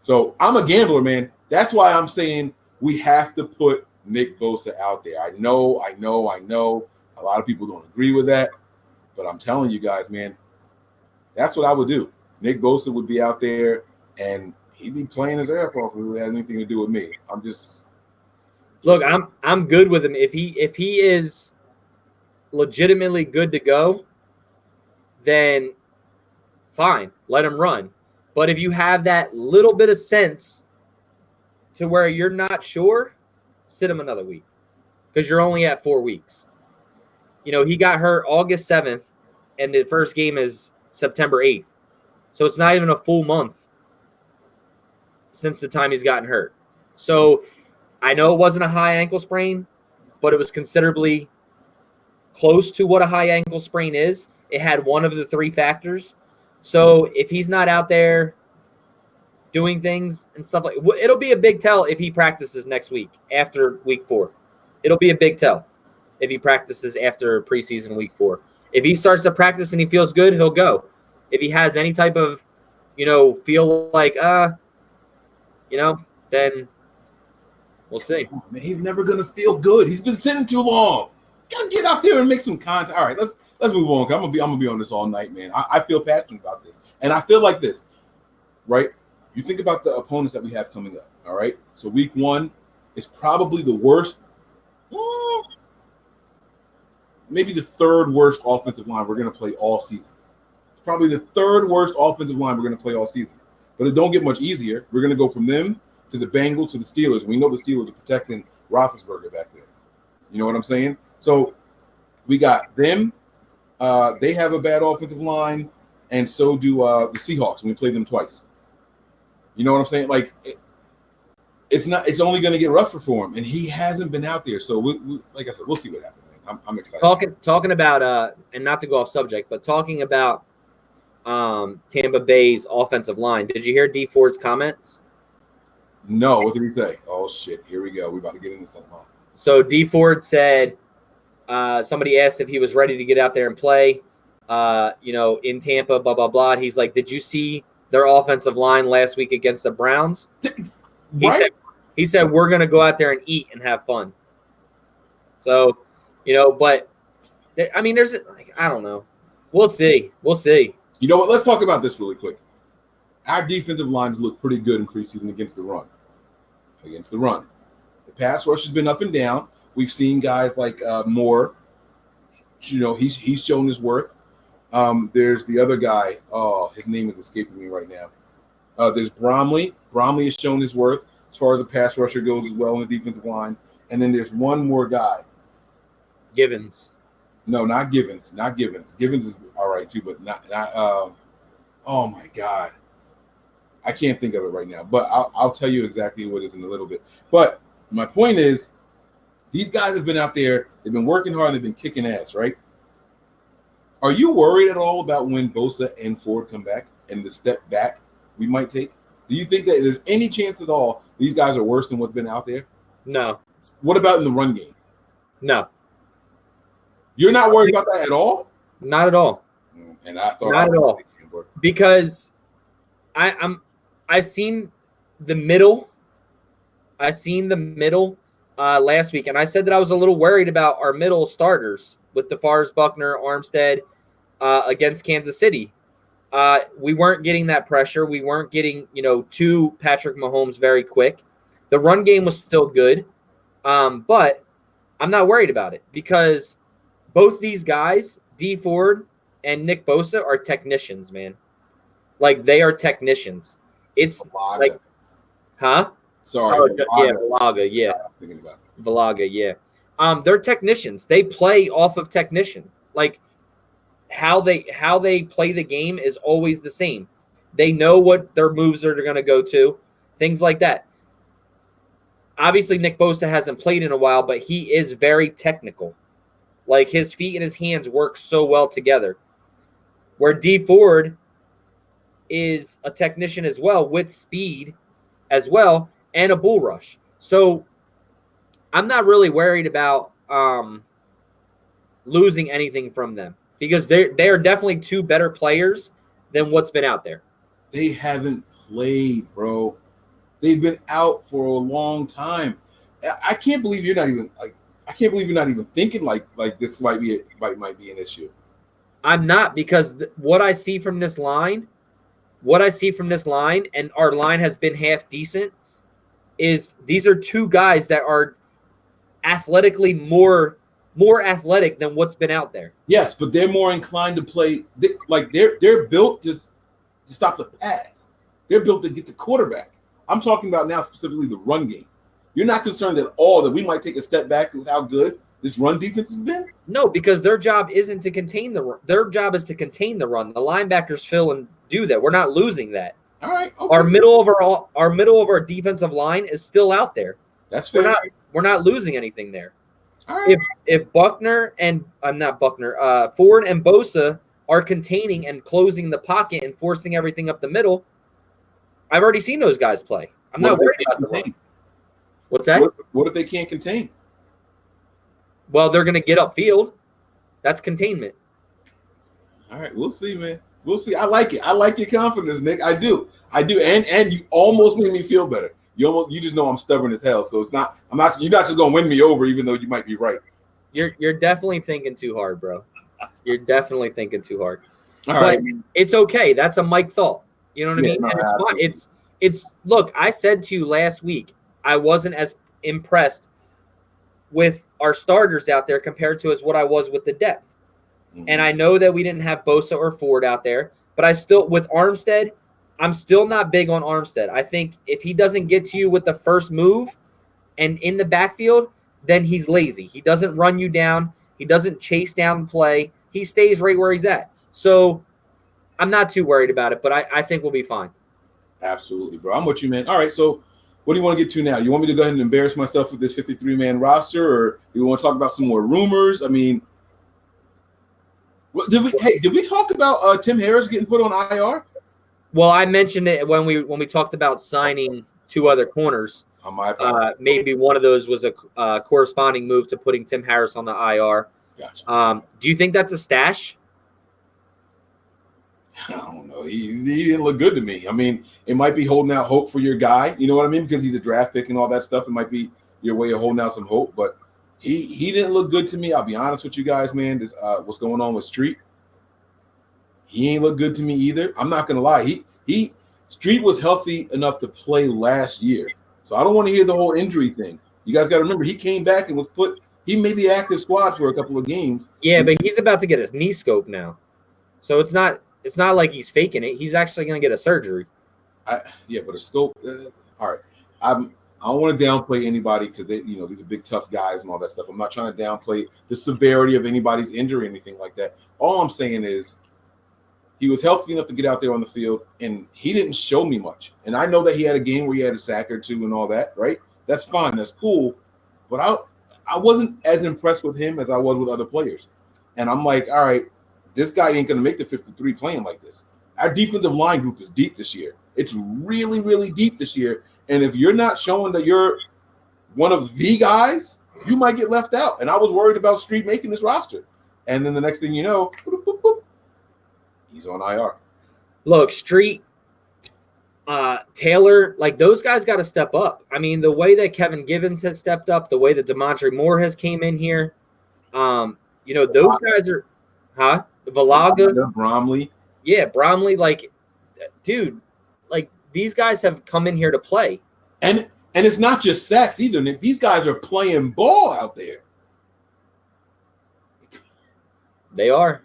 So I'm a gambler, man. That's why I'm saying we have to put Nick Bosa out there. I know. A lot of people don't agree with that, but I'm telling you guys, man, that's what I would do. Nick Bosa would be out there, and he'd be playing his ass off if it had anything to do with me. Look, I'm good with him. If he is legitimately good to go, then fine, let him run. But if you have that little bit of sense to where you're not sure, sit him another week because you're only at 4 weeks. You know, he got hurt August 7th, and the first game is September 8th. So it's not even a full month since the time he's gotten hurt. So I know it wasn't a high ankle sprain, but it was considerably close to what a high ankle sprain is. It had one of the three factors. So if he's not out there doing things and stuff like, it'll be a big tell if he practices next week after week 4. It'll be a big tell if he practices after preseason week 4. If he starts to practice and he feels good, he'll go. If he has any type of, feel like, then we'll see. Oh, man, he's never gonna feel good. He's been sitting too long. Gotta get out there and make some content. All right, let's move on. I'm gonna be on this all night, man. I feel passionate about this, and I feel like this, right? You think about the opponents that we have coming up. All right, so week 1 is probably the worst, maybe the third worst offensive line we're gonna play all season. It's probably the third worst offensive line we're gonna play all season. But it don't get much easier. We're gonna go from them to the Bengals to the Steelers. We know the Steelers are protecting Roethlisberger back there. You know what I'm saying? So we got them. They have a bad offensive line, and so do the Seahawks. We play them twice. You know what I'm saying? Like, it's only going to get rougher for him, and he hasn't been out there. So, like I said, we'll see what happens. Man. I'm excited. Talking about, and not to go off subject, but talking about Tampa Bay's offensive line. Did you hear D Ford's comments? No, what did he say? Oh shit, here we go. We're about to get into something. So D Ford said somebody asked if he was ready to get out there and play, in Tampa, blah, blah, blah. He's like, did you see their offensive line last week against the Browns? He said, we're going to go out there and eat and have fun. So, but, there's, I don't know. We'll see. You know what? Let's talk about this really quick. Our defensive lines look pretty good in preseason against the run. The pass rush has been up and down. We've seen guys like Moore. He's shown his worth. There's the other guy. Oh, his name is escaping me right now. There's Bromley. Bromley has shown his worth as far as the pass rusher goes as well on the defensive line. And then there's one more guy. Givens. No, not Givens. Not Givens. Givens is all right too, but not. Oh my God, I can't think of it right now. But I'll tell you exactly what it is in a little bit. But my point is, these guys have been out there. They've been working hard. They've been kicking ass, right? Are you worried at all about when Bosa and Ford come back and the step back we might take? Do you think that there's any chance at all these guys are worse than what's been out there? No. What about in the run game? No. You're not worried about that at all? Not at all. And I thought not at all. Because I've seen the middle. Last week, and I said that I was a little worried about our middle starters with DeForest Buckner, Armstead against Kansas City. We weren't getting that pressure. We weren't getting, to Patrick Mahomes very quick. The run game was still good, but I'm not worried about it because both these guys, D Ford and Nick Bosa, are technicians, man. Like, they are technicians. It's Valaga. like, huh? Sorry. Valaga, yeah. Thinking about it. Valaga, yeah. They're technicians. They play off of technician. Like, how they play the game is always the same. They know what their moves are going to go to, things like that. Obviously, Nick Bosa hasn't played in a while, but he is very technical. Like, his feet and his hands work so well together. Where D Ford is a technician as well, with speed as well, and a bull rush. So I'm not really worried about losing anything from them because they are definitely two better players than what's been out there. They haven't played, bro. They've been out for a long time. I can't believe you're not even thinking like this might be an issue. I'm not, because what I see from this line, and our line has been half decent, is these are two guys that are athletically more athletic than what's been out there. Yes, but they're more inclined to play. They're built to stop the pass. They're built to get the quarterback. I'm talking about now specifically the run game. You're not concerned at all that we might take a step back with how good this run defense has been? No, because their job isn't to contain the run. Their job is to contain the run. The linebackers fill and do that. We're not losing that. All right. Okay. Our middle of our defensive line is still out there. That's fair. We're not losing anything there. All right. If Buckner and Ford and Bosa are containing and closing the pocket and forcing everything up the middle, I've already seen those guys play. I'm not worried about the run. What's that? What if they can't contain? Well, they're going to get upfield. That's containment. All right, we'll see, man. We'll see. I like it. I like your confidence, Nick. I do. And you almost made me feel better. You just know I'm stubborn as hell. So you're not just gonna win me over, even though you might be right. You're definitely thinking too hard, bro. You're definitely thinking too hard. All right. It's okay. That's a Mike thought. You know what I mean? No, and it's fine. It's look, I said to you last week, I wasn't as impressed with our starters out there compared to as what I was with the depth. Mm-hmm. And I know that we didn't have Bosa or Ford out there, but with Armstead, I'm still not big on Armstead. I think if he doesn't get to you with the first move and in the backfield, then he's lazy. He doesn't run you down. He doesn't chase down the play. He stays right where he's at. So I'm not too worried about it, but I think we'll be fine. Absolutely, bro. I'm with you, man. All right, so what do you want to get to now? You want me to go ahead and embarrass myself with this 53-man roster, or do you want to talk about some more rumors? I mean, did we talk about Tim Harris getting put on IR? Well, I mentioned it when we talked about signing two other corners. On my part. Maybe one of those was a corresponding move to putting Tim Harris on the IR. Gotcha. Do you think that's a stash? I don't know. He didn't look good to me. I mean, it might be holding out hope for your guy. You know what I mean? Because he's a draft pick and all that stuff. It might be your way of holding out some hope. But he didn't look good to me. I'll be honest with you guys, man. This what's going on with Street. He ain't look good to me either. I'm not gonna lie. Street was healthy enough to play last year. So I don't want to hear the whole injury thing. You guys got to remember, he came back and he made the active squad for a couple of games. Yeah, but he's about to get his knee scope now. So it's not like he's faking it. He's actually going to get a surgery. But a scope. All right. I don't want to downplay anybody because these are big, tough guys and all that stuff. I'm not trying to downplay the severity of anybody's injury or anything like that. All I'm saying is he was healthy enough to get out there on the field, and he didn't show me much. And I know that he had a game where he had a sack or two and all that, right? That's fine. That's cool. But I wasn't as impressed with him as I was with other players. And I'm like, all right, this guy ain't going to make the 53 playing like this. Our defensive line group is deep this year. It's really, really deep this year. And if you're not showing that you're one of the guys, you might get left out. And I was worried about Street making this roster. And then the next thing you know, boop, boop, boop, he's on IR. Look, Street, Taylor, like those guys got to step up. I mean, the way that Kevin Givens has stepped up, the way that DeMontre Moore has came in here, those guys are, Valaga, Bromley. Yeah, Bromley, like, dude, like these guys have come in here to play. And it's not just sacks either, Nick. These guys are playing ball out there. They are,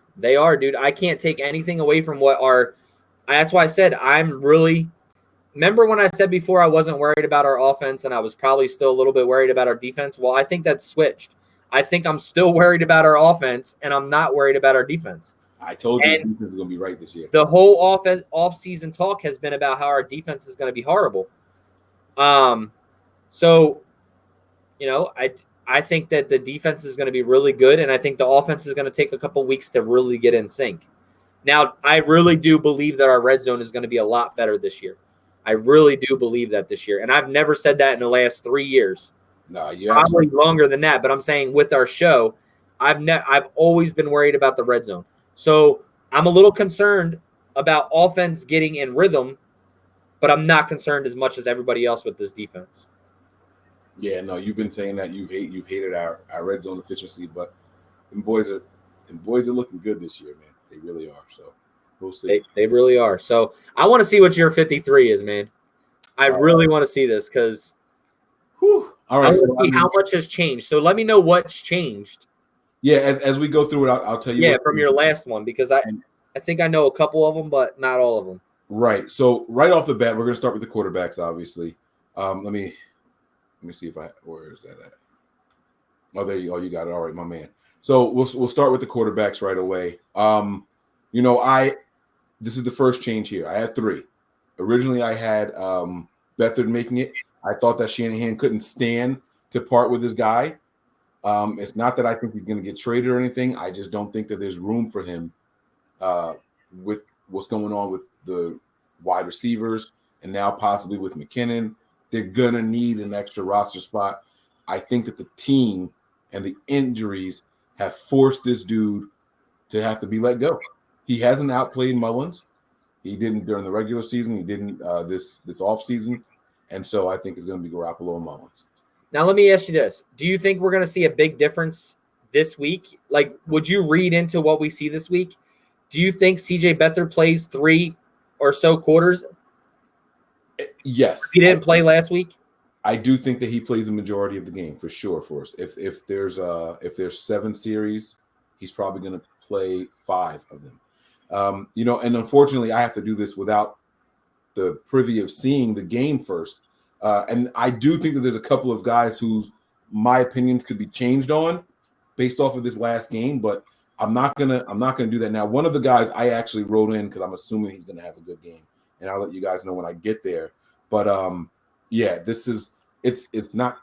dude. I can't take anything away from what our. That's why I said I'm really. Remember when I said before I wasn't worried about our offense and I was probably still a little bit worried about our defense? Well, I think that's switched. I think I'm still worried about our offense and I'm not worried about our defense. I told you the defense is going to be right this year. The whole off-season talk has been about how our defense is going to be horrible. So, I think that the defense is going to be really good, and I think the offense is going to take a couple weeks to really get in sync. Now, I really do believe that our red zone is going to be a lot better this year. I really do believe that this year, and I've never said that in the last 3 years. No, yeah, probably longer than that. But I'm saying with our show, I've always been worried about the red zone. So I'm a little concerned about offense getting in rhythm, but I'm not concerned as much as everybody else with this defense. Yeah, no, you've been saying that you've hated our red zone efficiency, but them boys are looking good this year, man. They really are. So we'll see. They really are. So I want to see what your 53 is, man. I really want to see this because all right. How much has changed. So let me know what's changed. Yeah, as we go through it, I'll tell you. Yeah, from your last one, because I think I know a couple of them, but not all of them. Right. So right off the bat, we're going to start with the quarterbacks, obviously. Let me see where is that at? Oh, there you go. You got it. All right, my man. So we'll start with the quarterbacks right away. This is the first change here. I had 3. Originally, I had Beathard making it. I thought that Shanahan couldn't stand to part with his guy. It's not that I think he's going to get traded or anything. I just don't think that there's room for him with what's going on with the wide receivers and now possibly with McKinnon. They're going to need an extra roster spot. I think that the team and the injuries have forced this dude to have to be let go. He hasn't outplayed Mullins. He didn't during the regular season. He didn't this offseason. And so I think it's going to be Garoppolo and Mullins. Now, let me ask you this. Do you think we're going to see a big difference this week? Like, would you read into what we see this week? Do you think C.J. Beathard plays 3 or so quarters? Yes. He didn't play last week? I do think that he plays the majority of the game for sure for us. If there's 7 series, he's probably going to play 5 of them. And unfortunately, I have to do this without the privy of seeing the game first. And I do think that there's a couple of guys whose my opinions could be changed on based off of this last game, but I'm not gonna do that now. One of the guys I actually wrote in because I'm assuming he's gonna have a good game, and I'll let you guys know when I get there. But this is it's not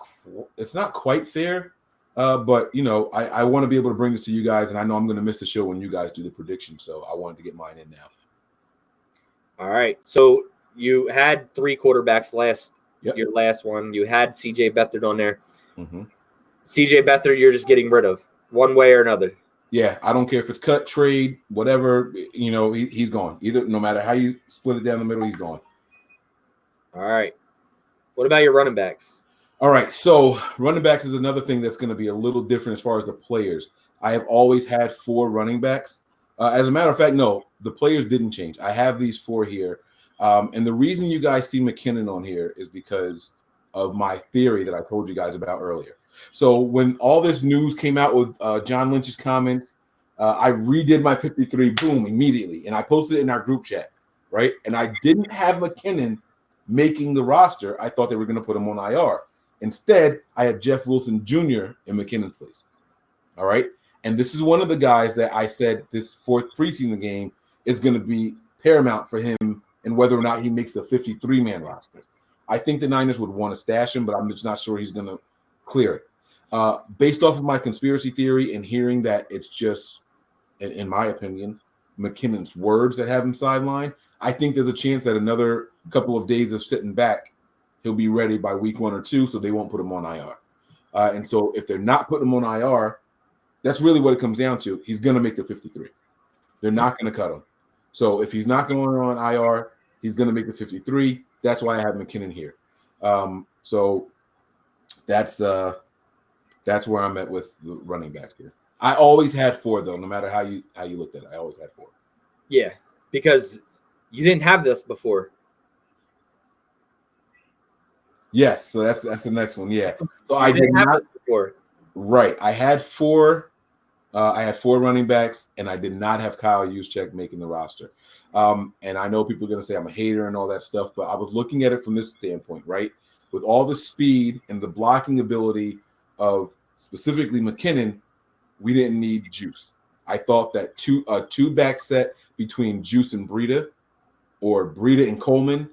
quite fair. But I want to be able to bring this to you guys, and I know I'm gonna miss the show when you guys do the prediction, so I wanted to get mine in now. All right, so you had 3 quarterbacks your last one. You had C.J. Beathard on there. Mm-hmm. C.J. Beathard, you're just getting rid of one way or another. Yeah, I don't care if it's cut, trade, whatever. He's gone. Either, no matter how you split it down the middle, he's gone. All right. What about your running backs? All right, so running backs is another thing that's going to be a little different as far as the players. I have always had 4 running backs. As a matter of fact, no, the players didn't change. I have these 4 here. And the reason you guys see McKinnon on here is because of my theory that I told you guys about earlier. So when all this news came out with John Lynch's comments, I redid my 53, boom, immediately. And I posted it in our group chat, right? And I didn't have McKinnon making the roster. I thought they were going to put him on IR. Instead, I had Jeff Wilson Jr. in McKinnon's place. All right? And this is one of the guys that I said this 4th preseason game is going to be paramount for him and whether or not he makes the 53-man roster. I think the Niners would want to stash him, but I'm just not sure he's going to clear it. Based off of my conspiracy theory and hearing that it's just, in my opinion, McKinnon's words that have him sidelined, I think there's a chance that another couple of days of sitting back, he'll be ready by week 1 or 2, so they won't put him on IR. And so if they're not putting him on IR, that's really what it comes down to. He's going to make the 53. They're not going to cut him. So if he's not going on IR, he's going to make the 53. That's why I have McKinnon here. So that's where I'm at with the running backs here. I always had 4 though, no matter how you looked at it. I always had 4. Yeah, because you didn't have this before. Yes, so that's the next one. Yeah. So I didn't have this before. Right. I had 4. I had 4 running backs, and I did not have Kyle Juszczyk making the roster. And I know people are going to say I'm a hater and all that stuff, but I was looking at it from this standpoint, right? With all the speed and the blocking ability of specifically McKinnon, we didn't need Juice. I thought that a 2-back set between Juice and Breida, or Breida and Coleman,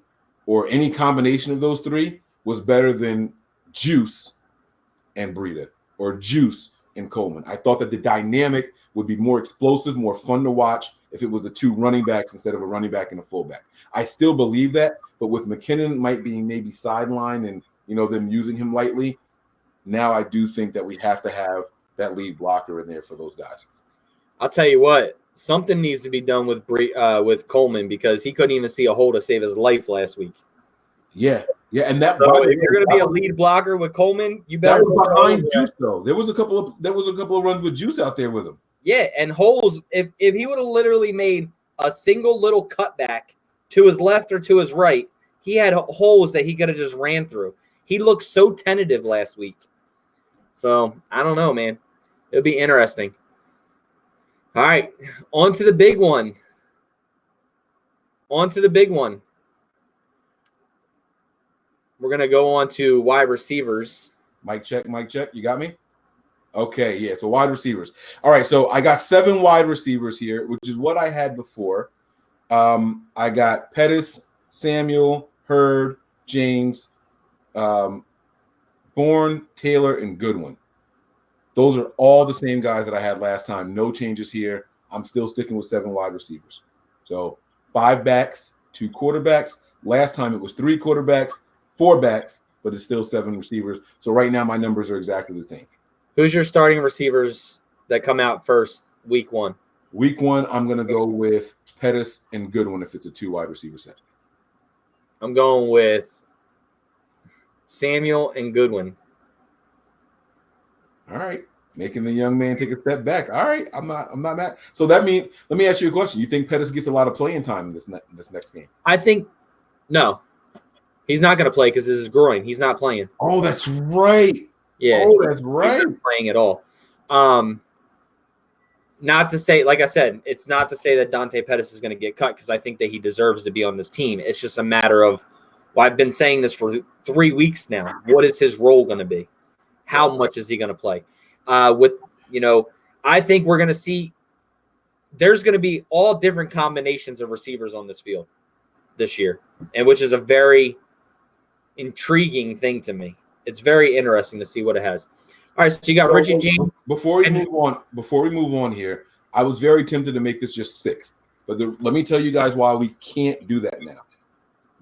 or any combination of those 3 was better than Juice and Breida, or Juice and Coleman. I thought that the dynamic would be more explosive, more fun to watch if it was the 2 running backs instead of a running back and a fullback. I still believe that, but with McKinnon might be maybe sidelined and them using him lightly, now I do think that we have to have that lead blocker in there for those guys. I'll tell you what, something needs to be done with Coleman, because he couldn't even see a hole to save his life last week. Yeah, and that. So if you're going to be a lead blocker with Coleman, you better. That was behind Juice though. There was a couple of runs with Juice out there with him. Yeah, and holes. If he would have literally made a single little cutback to his left or to his right, he had holes that he could have just ran through. He looked so tentative last week. So I don't know, man. It'll be interesting. All right, on to the big one. We're going to go on to wide receivers. Mic check. You got me? Okay, yeah, so wide receivers. All right, so I got 7 wide receivers here, which is what I had before. I got Pettis, Samuel, Hurd, James, Bourne, Taylor, and Goodwin. Those are all the same guys that I had last time. No changes here. I'm still sticking with 7 wide receivers. So 5 backs, 2 quarterbacks. Last time it was 3 quarterbacks, 4 backs, but it's still 7 receivers. So right now my numbers are exactly the same. Who's your starting receivers that come out first week 1? Week 1, I'm going to go with Pettis and Goodwin if it's a 2 wide receiver set. I'm going with Samuel and Goodwin. All right. Making the young man take a step back. All right. I'm not mad. So that means, let me ask you a question. You think Pettis gets a lot of playing time in this next game? I think no. He's not going to play because this is groin. He's not playing. Oh, that's right. Yeah. Oh, that's right. He's not playing at all. Not to say, like I said, it's not to say that Dante Pettis is going to get cut, because I think that he deserves to be on this team. It's just a matter of, well, I've been saying this for 3 weeks now. What is his role going to be? How much is he going to play? I think we're going to see there's going to be all different combinations of receivers on this field this year, and which is a very intriguing thing to me. It's very interesting to see what it has. All right, so you got Richie James. Before we move on here, I was very tempted to make this just 6, but let me tell you guys why we can't do that now.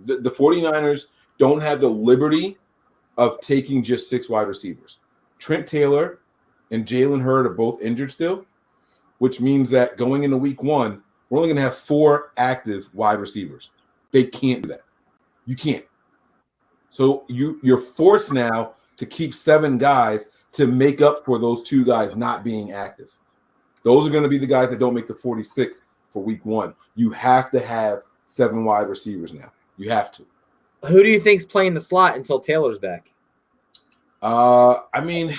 The 49ers don't have the liberty of taking just 6 wide receivers. Trent Taylor and Jalen Hurd are both injured still, which means that going into week 1, we're only going to have 4 active wide receivers. They can't do that. You can't. So you're forced now to keep 7 guys to make up for those 2 guys not being active. Those are going to be the guys that don't make the 46 for week 1. You have to have 7 wide receivers now. You have to. Who do you think's playing the slot until Taylor's back? I mean,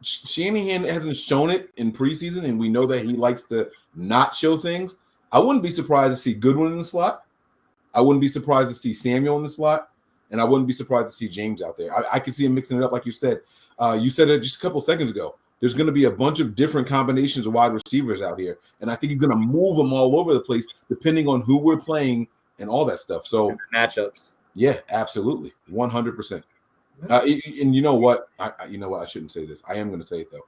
Shanahan hasn't shown it in preseason, and we know that he likes to not show things. I wouldn't be surprised to see Goodwin in the slot. I wouldn't be surprised to see Samuel in the slot, and I wouldn't be surprised to see James out there. I could see him mixing it up, like you said. You said it just a couple seconds ago. There's going to be a bunch of different combinations of wide receivers out here, and I think he's going to move them all over the place depending on who we're playing and all that stuff. So matchups. Yeah, absolutely, 100%. And you know what? I shouldn't say this. I am going to say it though.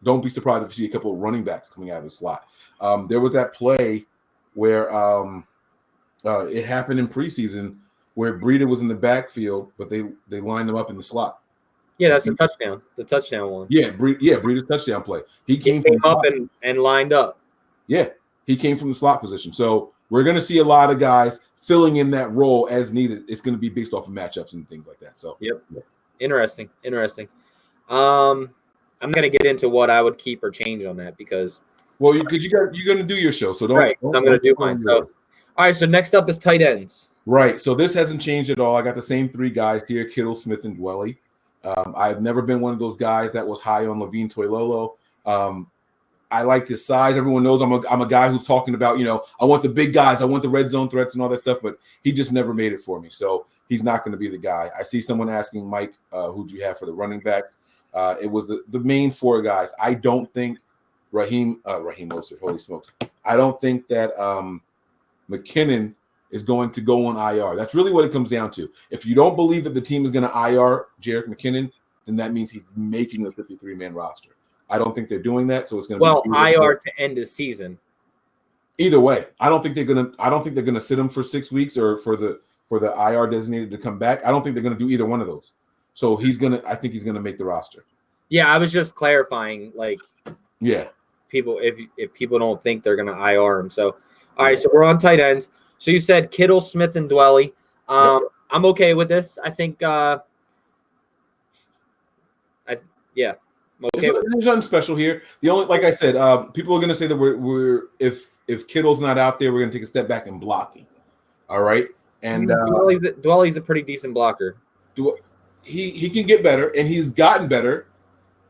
Don't be surprised if you see a couple of running backs coming out of the slot. There was that play where it happened in preseason, where Breida was in the backfield, but they lined him up in the slot. Yeah, that's the touchdown. The touchdown one. Yeah, Breida's touchdown play. He came up and lined up. Yeah, he came from the slot position. So we're going to see a lot of guys filling in that role as needed. It's going to be based off of matchups and things like that. So yep. Interesting. I'm going to get into what I would keep or change on that because you're going to do your show, so don't. Right, I'm going to do mine. So, all right. So next up is tight ends. Right. So this hasn't changed at all. I got the same three guys here: Kittle, Smith, and Dwelly. I've never been one of those guys that was high on Levine Toilolo. I like his size. Everyone knows I'm a guy who's talking about, I want the big guys. I want the red zone threats and all that stuff, but he just never made it for me. So he's not going to be the guy. I see someone asking Mike, who'd you have for the running backs? It was the main four guys. I don't think Raheem Mostert, holy smokes. I don't think that McKinnon is going to go on IR. That's really what it comes down to. If you don't believe that the team is going to IR Jerick McKinnon, then that means he's making the 53-man roster. I don't think they're doing that, so it's going to be IR to end the season. Either way, I don't think they're going to sit him for 6 weeks or for the IR designated to come back. I don't think they're going to do either one of those. So I think he's going to make the roster. Yeah, I was just clarifying, people if people don't think they're going to IR him. So, all right, so we're on tight ends. So you said Kittle, Smith, and Dwelly. Yep. I'm okay with this. I think I'm okay. There's nothing special here. The only, like I said, people are going to say that we're if Kittle's not out there, we're going to take a step back in blocking. All right, and Dwelly's a pretty decent blocker. He can get better, and he's gotten better,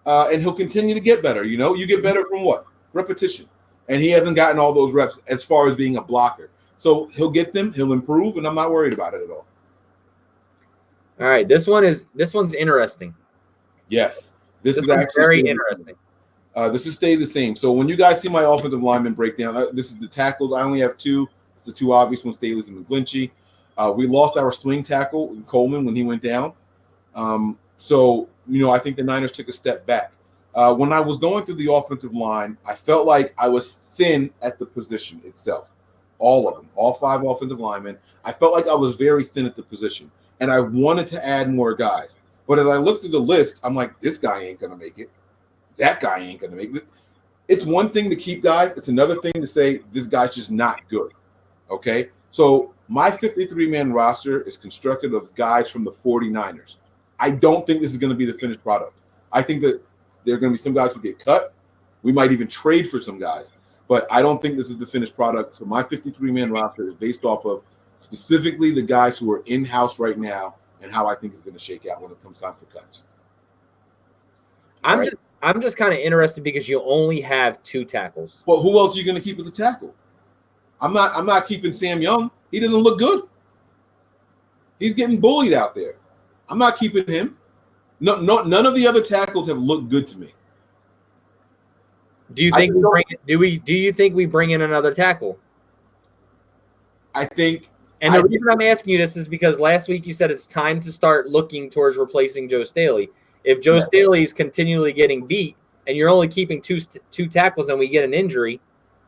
and he'll continue to get better. You get better from what? Repetition, and he hasn't gotten all those reps as far as being a blocker. So he'll get them, he'll improve, and I'm not worried about it at all. All right, this one's interesting. Yes, this is actually very interesting. This is stay the same. So when you guys see my offensive lineman breakdown, this is the tackles. I only have two. It's the two obvious ones, Staley's and McGlinchey. We lost our swing tackle in Coleman when he went down. So I think the Niners took a step back. When I was going through the offensive line, I felt like I was thin at the position itself. All of them, all five offensive linemen. I felt like I was very thin at the position, and I wanted to add more guys. But as I looked through the list, I'm like, this guy ain't going to make it. That guy ain't going to make it. It's one thing to keep guys. It's another thing to say this guy's just not good, okay? So my 53-man roster is constructed of guys from the 49ers. I don't think this is going to be the finished product. I think that there are going to be some guys who get cut. We might even trade for some guys. But I don't think this is the finished product. So my 53-man roster is based off of specifically the guys who are in-house right now and how I think it's going to shake out when it comes time for cuts. I'm just kind of interested because you only have two tackles. Well, who else are you going to keep as a tackle? I'm not keeping Sam Young. He doesn't look good. He's getting bullied out there. I'm not keeping him. No, none of the other tackles have looked good to me. Do you think do you think we bring in another tackle? I think. And the reason I'm asking you this is because last week you said it's time to start looking towards replacing Joe Staley. If Joe Staley is continually getting beat and you're only keeping two tackles and we get an injury.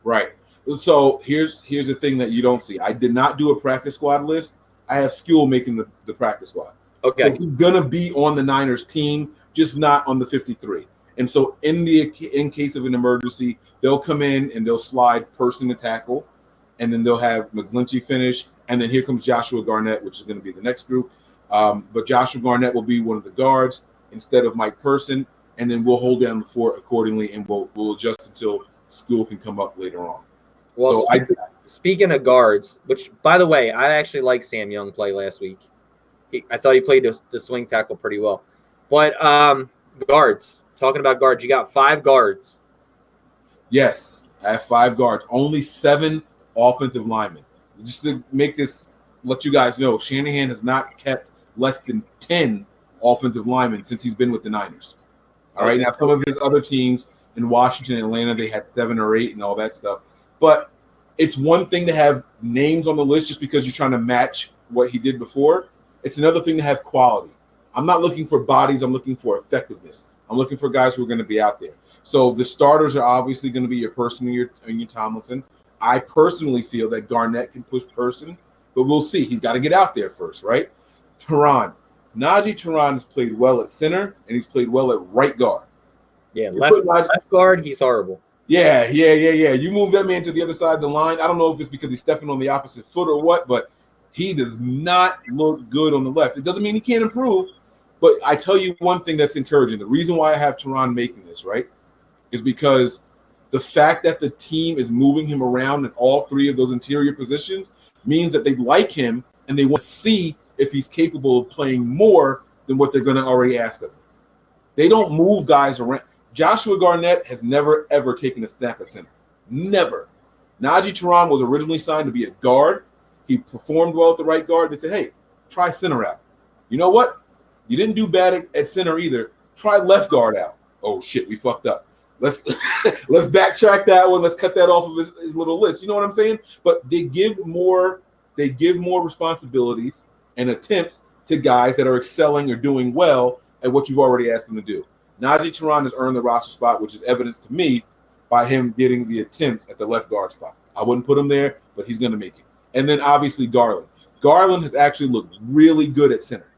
Right. So here's the thing that you don't see. I did not do a practice squad list. I have Skule making the practice squad. Okay. So he's going to be on the Niners team, just not on the 53. And so in case of an emergency, they'll come in and they'll slide person to tackle, and then they'll have McGlinchey finish, and then here comes Joshua Garnett, which is going to be the next group. But Joshua Garnett will be one of the guards instead of Mike Person, and then we'll hold down the fort accordingly, and we'll adjust until Skule can come up later on. Well, so speaking of guards, which, by the way, I actually liked Sam Young play last week. I thought he played the swing tackle pretty well. But guards, talking about guards, you got 5 guards. Yes, I have 5 guards. Only 7 offensive linemen. Just to let you guys know, Shanahan has not kept less than 10 offensive linemen since he's been with the Niners. All right, now some of his other teams in Washington and Atlanta, they had 7 or 8 and all that stuff. But it's one thing to have names on the list just because you're trying to match what he did before. It's another thing to have quality. I'm not looking for bodies. I'm looking for effectiveness. I'm looking for guys who are going to be out there. So the starters are obviously going to be your Person and your Tomlinson. I personally feel that Garnett can push Person, but we'll see. He's got to get out there first, right? Najee Tehran has played well at center, and he's played well at right guard. Yeah, left guard, he's horrible. Yeah. You move that man to the other side of the line. I don't know if it's because he's stepping on the opposite foot or what, but he does not look good on the left. It doesn't mean he can't improve, but I tell you one thing that's encouraging. The reason why I have Tehran making this, right, is because the fact that the team is moving him around in all three of those interior positions means that they like him and they want to see if he's capable of playing more than what they're going to already ask of him. They don't move guys around. Joshua Garnett has never, ever taken a snap at center. Never. Najee Tehran was originally signed to be a guard. He performed well at the right guard. They said, hey, try center out. You know what? You didn't do bad at center either. Try left guard out. Oh, shit, we fucked up. Let's backtrack that one. Let's cut that off of his little list. You know what I'm saying? But they give more responsibilities and attempts to guys that are excelling or doing well at what you've already asked them to do. Najee Tehran has earned the roster spot, which is evidenced to me by him getting the attempts at the left guard spot. I wouldn't put him there, but he's going to make it. And then obviously Garland. Garland has actually looked really good at center.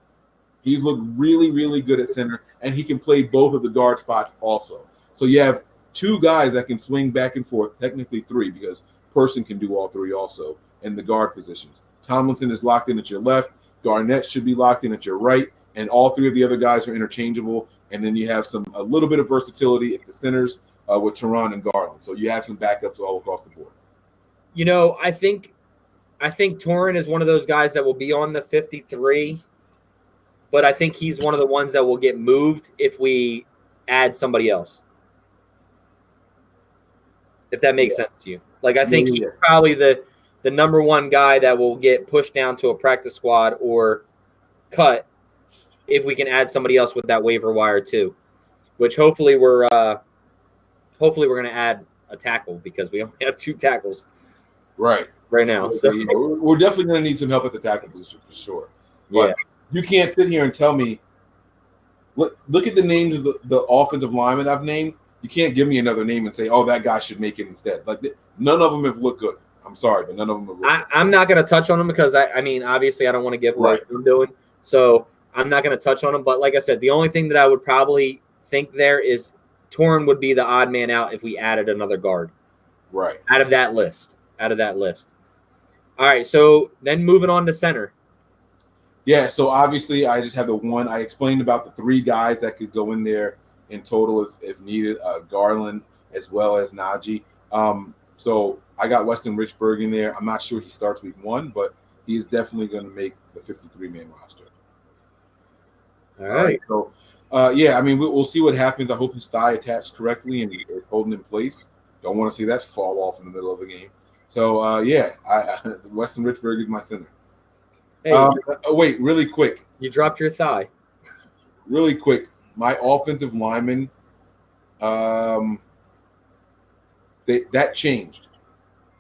He's looked really, really good at center, and he can play both of the guard spots also. So you have two guys that can swing back and forth, technically three, because Person can do all three also in the guard positions. Tomlinson is locked in at your left. Garnett should be locked in at your right, and all three of the other guys are interchangeable. And then you have a little bit of versatility at the centers with Tehran and Garland. So you have some backups all across the board. You know, I think Tehran is one of those guys that will be on the 53, but I think he's one of the ones that will get moved if we add somebody else. If that makes sense to you. Like, I think he's probably the number one guy that will get pushed down to a practice squad or cut if we can add somebody else with that waiver wire too, which hopefully we're going to add a tackle because we only have two tackles right now. So we're definitely going to need some help at the tackle position for sure. But you can't sit here and tell me, look at the names of the offensive linemen I've named. You can't give me another name and say, oh, that guy should make it instead. Like, none of them have looked good. I'm sorry, but none of them have looked good. I'm not going to touch on them because, I mean, obviously I don't want to give away what I'm doing. So I'm not going to touch on them. But like I said, the only thing that I would probably think there is Tehran would be the odd man out if we added another guard. Right. Out of that list. All right, so then moving on to center. Yeah, so obviously I just have the one. I explained about the three guys that could go in there in total if needed, Garland as well as Najee. So I got Weston Richburg in there. I'm not sure he starts week 1, but he's definitely going to make the 53-man roster. All right. So, I mean, we'll see what happens. I hope his thigh attached correctly and he's holding in place. Don't want to see that fall off in the middle of the game. So, Weston Richburg is my center. Hey, wait, really quick. You dropped your thigh. Really quick. My offensive linemen, that changed.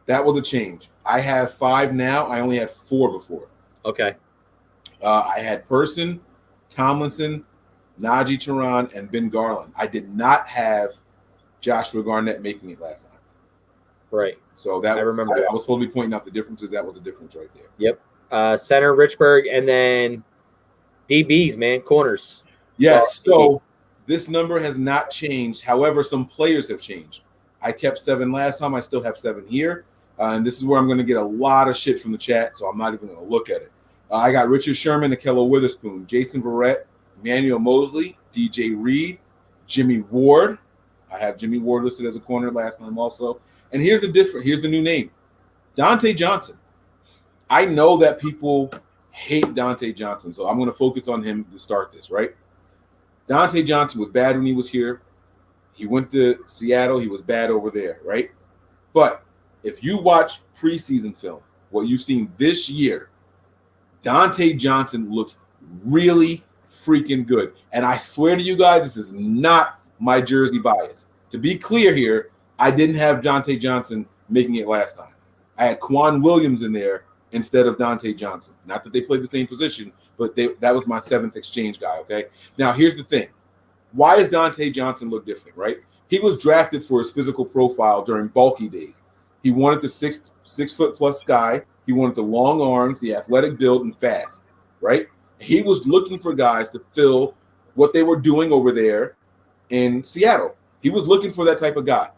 That was a change. I have 5 now. I only had 4 before. Okay. I had Person, Tomlinson, Najee Tehran, and Ben Garland. I did not have Joshua Garnett making it last time. Right. So I remember. I was supposed to be pointing out the differences. That was a difference right there. Yep. Center Richburg, and then DBs, man, corners. Yes. So this number has not changed. However, some players have changed. I kept 7 last time. I still have 7 here. And this is where I'm going to get a lot of shit from the chat, so I'm not even going to look at it. I got Richard Sherman, Akello Witherspoon, Jason Verrett, Emmanuel Mosley, DJ Reed, Jimmy Ward. I have Jimmy Ward listed as a corner last time also. And here's the new name, Dante Johnson. I know that people hate Dante Johnson, so I'm going to focus on him to start this, right? Dante Johnson was bad when he was here. He went to Seattle. He was bad over there, right? But if you watch preseason film, what you've seen this year, Dante Johnson looks really freaking good. And I swear to you guys, this is not my jersey bias. To be clear here, I didn't have Dante Johnson making it last time. I had Quan Williams in there instead of Dante Johnson. Not that they played the same position, but that was my 7th exchange guy, okay? Now, here's the thing. Why does Dante Johnson look different, right? He was drafted for his physical profile during bulky days. He wanted the 6 foot plus guy. He wanted the long arms, the athletic build, and fast, right? He was looking for guys to fill what they were doing over there in Seattle. He was looking for that type of guy.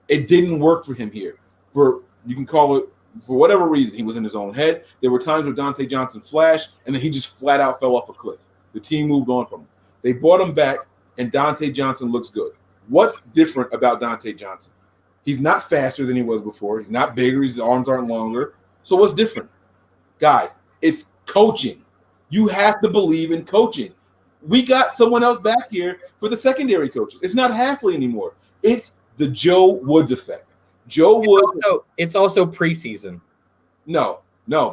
It didn't work for him here. You can call it for whatever reason. He was in his own head. There were times where Dante Johnson flashed, and then he just flat out fell off a cliff. The team moved on from him. They brought him back, and Dante Johnson looks good. What's different about Dante Johnson? He's not faster than he was before. He's not bigger. His arms aren't longer. So what's different? Guys, it's coaching. You have to believe in coaching. We got someone else back here for the secondary coaches. It's not Halfley anymore. It's the Joe Woods effect. It's also preseason. No,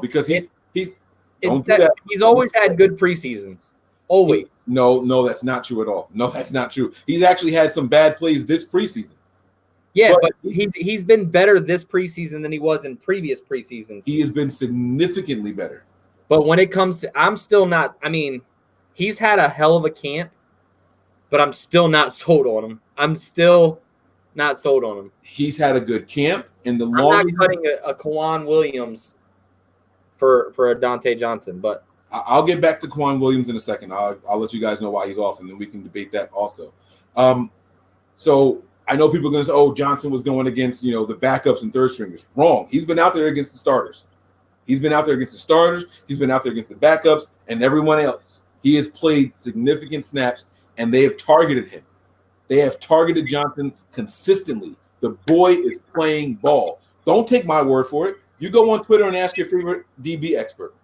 because he's always had good preseasons. Always. No, that's not true at all. No, that's not true. He's actually had some bad plays this preseason. Yeah, but he's been better this preseason than he was in previous preseasons. He has been significantly better. But when it comes to, I'm still not. I mean, he's had a hell of a camp, but I'm still not sold on him. I'm still not sold on him. He's had a good camp in the long. I'm not cutting a Kwan Williams for a Dante Johnson, but I'll get back to Kwan Williams in a second. I'll let you guys know why he's off, and then we can debate that also. So I know people are going to say, "Oh, Johnson was going against the backups and third stringers." Wrong. He's been out there against the starters. He's been out there against the starters. He's been out there against the backups and everyone else. He has played significant snaps, and they have targeted him. They have targeted Johnson consistently. The boy is playing ball. Don't take my word for it. You go on Twitter and ask your favorite DB expert.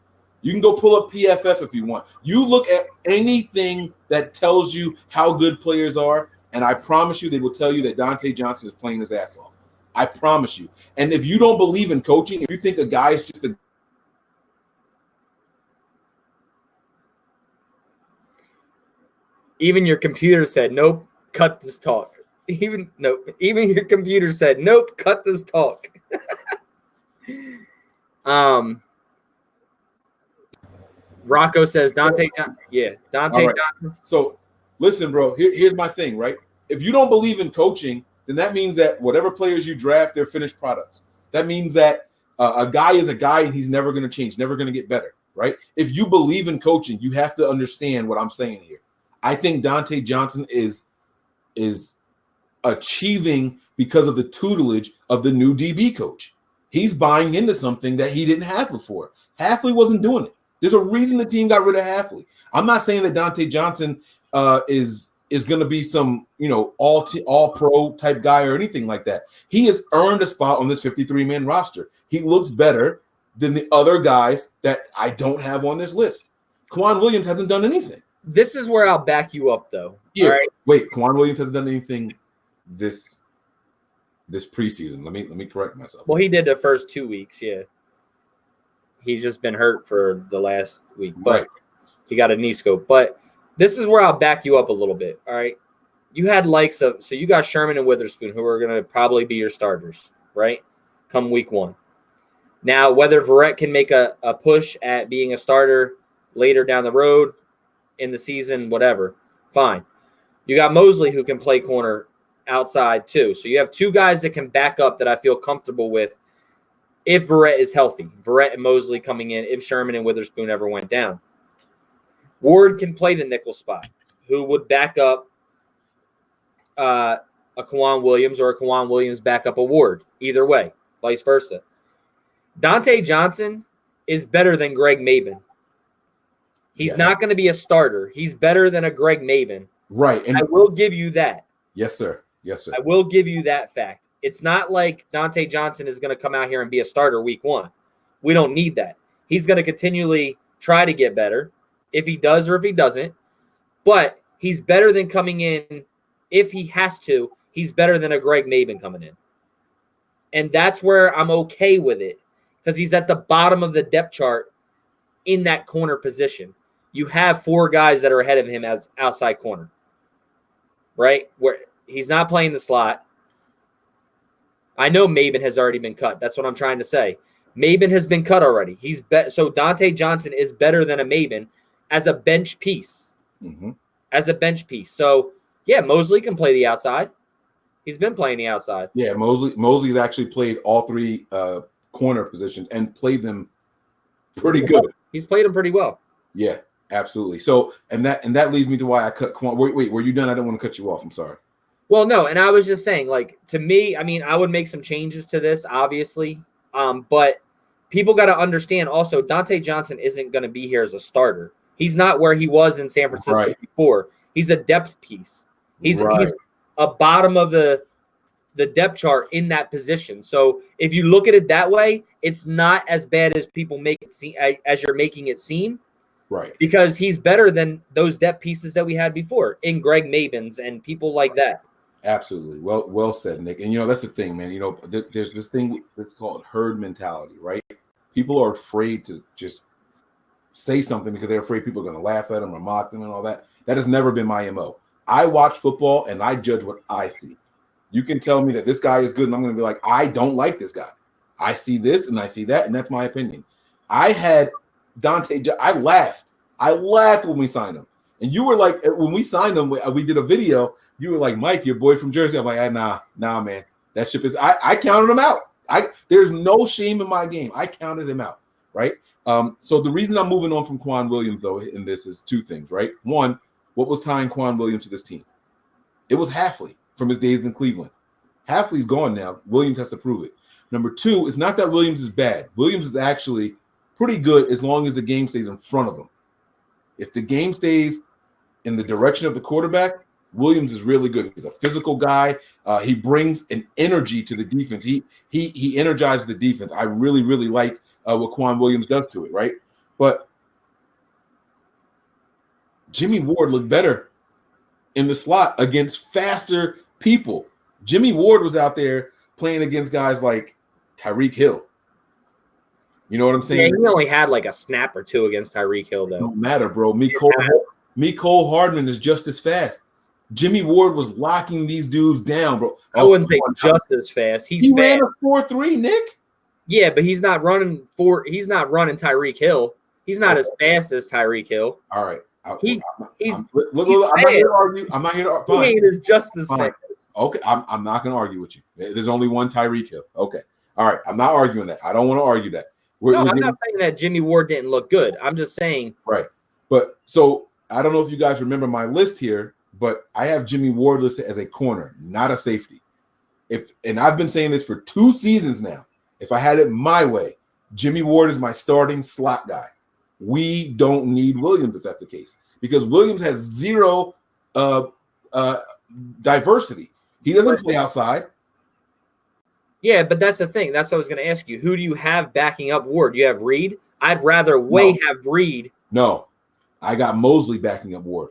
You can go pull up PFF if you want. You look at anything that tells you how good players are, and I promise you they will tell you that Dante Johnson is playing his ass off. I promise you. And if you don't believe in coaching, if you think a guy is just a even your computer said, nope, cut this talk. Even your computer said, nope, cut this talk. Rocco says Dante Johnson. Yeah, Dante Johnson. So listen, bro, here's my thing, right? If you don't believe in coaching, then that means that whatever players you draft, they're finished products. That means that a guy is a guy and he's never going to change, never going to get better, right? If you believe in coaching, you have to understand what I'm saying here. I think Dante Johnson is achieving because of the tutelage of the new DB coach. He's buying into something that he didn't have before. Halfley wasn't doing it. There's a reason the team got rid of Halfley. I'm not saying that Dante Johnson is going to be some all pro type guy or anything like that. He has earned a spot on this 53-man roster. He looks better than the other guys that I don't have on this list. Kwan Williams hasn't done anything. This is where I'll back you up, though. Yeah. All right? Wait, Kwan Williams hasn't done anything this preseason. Let me correct myself. Well, he did the first 2 weeks, yeah. He's just been hurt for the last week, but he got a knee scope. But this is where I'll back you up a little bit, all right? You had so you got Sherman and Witherspoon, who are going to probably be your starters, right, come week 1. Now, whether Verrett can make a push at being a starter later down the road in the season, whatever, fine. You got Mosley, who can play corner outside too. So you have two guys that can back up that I feel comfortable with if Verrett is healthy. Verrett and Mosley coming in if Sherman and Witherspoon ever went down. Ward can play the nickel spot, who would back up a Kwan Williams, or a Kwan Williams back up a Ward. Either way, vice versa. Dante Johnson is better than Greg Maben. He's not going to be a starter. He's better than a Greg Maben. Right. And I will give you that. Yes, sir. Yes, sir. I will give you that fact. It's not like Dante Johnson is going to come out here and be a starter week 1. We don't need that. He's going to continually try to get better if he does or if he doesn't. But he's better than coming in if he has to. He's better than a Greg Maben coming in. And that's where I'm okay with it, because he's at the bottom of the depth chart in that corner position. You have 4 guys that are ahead of him as outside corner, right? Where he's not playing the slot. I know Maben has already been cut. That's what I'm trying to say. Maben has been cut already. So Dante Johnson is better than a Maben as a bench piece. Mm-hmm. As a bench piece. So, yeah, Mosley can play the outside. He's been playing the outside. Yeah, Mosley's actually played all three corner positions and played them pretty good. He's played them pretty well. Yeah, absolutely. So, and that leads me to why I cut Quan. Wait, were you done? I didn't want to cut you off. I'm sorry. Well, no, and I was just saying, like, to me, I mean, I would make some changes to this, obviously, but people got to understand also Dante Johnson isn't going to be here as a starter. He's not where he was in San Francisco before. He's a depth piece. He's a bottom of the depth chart in that position. So if you look at it that way, it's not as bad as people make it seem, as you're making it seem. Right. Because he's better than those depth pieces that we had before in Greg Mabins and people like that. Absolutely. Well said, Nick. And, that's the thing, man. There's this thing that's called herd mentality, right? People are afraid to just say something because they're afraid people are going to laugh at them or mock them and all that. That has never been my MO. I watch football and I judge what I see. You can tell me that this guy is good and I'm going to be like, I don't like this guy. I see this and I see that, and that's my opinion. I had Dante. I laughed when we signed him. And you were like, when we signed him, we did a video. You were like, Mike, your boy from Jersey. I'm like, nah, man. That ship is. I counted him out. There's no shame in my game. I counted him out, right? So the reason I'm moving on from Quan Williams, though, in this is two things, right? One, what was tying Quan Williams to this team? It was Hafley from his days in Cleveland. Hafley's gone now. Williams has to prove it. Number two, it's not that Williams is bad. Williams is actually pretty good as long as the game stays in front of him. If the game stays in the direction of the quarterback, Williams is really good. He's a physical guy. He brings an energy to the defense. He energizes the defense. I really, really like what Quan Williams does to it, right? But Jimmy Ward looked better in the slot against faster people. Jimmy Ward was out there playing against guys like Tyreek Hill. You know what I'm saying? Yeah, he only had like a snap or two against Tyreek Hill, though. Don't matter, bro. Mecole Hardman is just as fast. Jimmy Ward was locking these dudes down, bro. I wouldn't say just as fast. He ran a 4.3, Nick. Yeah, but he's not running Tyreek Hill. He's not as fast as Tyreek Hill. All right. I'm not here to argue. I'm not here to argue. He is just as fast. Okay, I'm not going to argue with you. There's only one Tyreek Hill. Okay. All right. I'm not arguing that. I don't want to argue that. I'm not saying that Jimmy Ward didn't look good. I'm just saying. Right. But so I don't know if you guys remember my list here, but I have Jimmy Ward listed as a corner, not a safety. And I've been saying this for 2 seasons now. If I had it my way, Jimmy Ward is my starting slot guy. We don't need Williams if that's the case, because Williams has zero diversity. He doesn't play outside. Yeah, but that's the thing. That's what I was going to ask you. Who do you have backing up Ward? You have Reed? I'd rather have Reed. No, I got Mosley backing up Ward.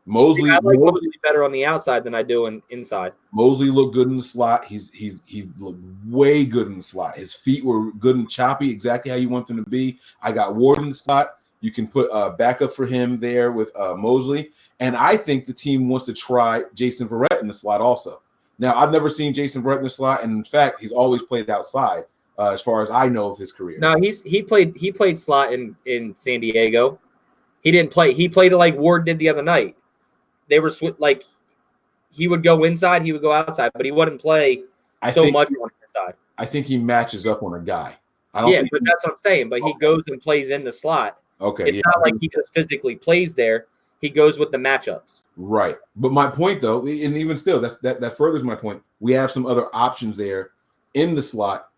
Mosley, I like Mosley better on the outside than I do inside. Mosley looked good in the slot. He's looked way good in the slot. His feet were good and choppy, exactly how you want them to be. I got Ward in the slot. You can put backup for him there with Mosley. And I think the team wants to try Jason Verrett in the slot also. Now, I've never seen Jason Verrett in the slot, and in fact, he's always played outside as far as I know of his career. No, he played slot in San Diego. He didn't play. He played it like Ward did the other night. They were like he would go inside, he would go outside, but he wouldn't play much on the inside. I think he matches up on a guy. But that's what I'm saying. But he goes and plays in the slot. Okay, it's not like he just physically plays there. He goes with the matchups. Right. But my point, though, and even still, that furthers my point. We have some other options there in the slot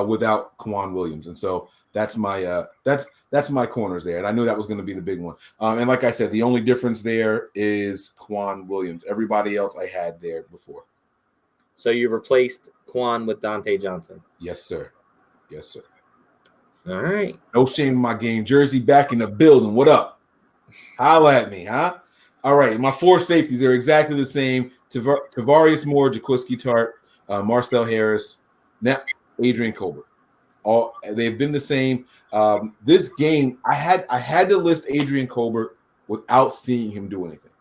without Quan Williams, and so that's my that's my corners there. And I knew that was going to be the big one. And like I said, the only difference there is Quan Williams. Everybody else I had there before. So you replaced Quan with Dante Johnson. Yes, sir. Yes, sir. All right. No shame in my game. Jersey back in the building. What up? Holla at me, huh? All right. My 4 safeties are exactly the same. Tavarius Moore, Jaquiski Tart, Marcel Harris, now Adrian Colbert. They've been the same. This game, I had to list Adrian Colbert without seeing him do anything.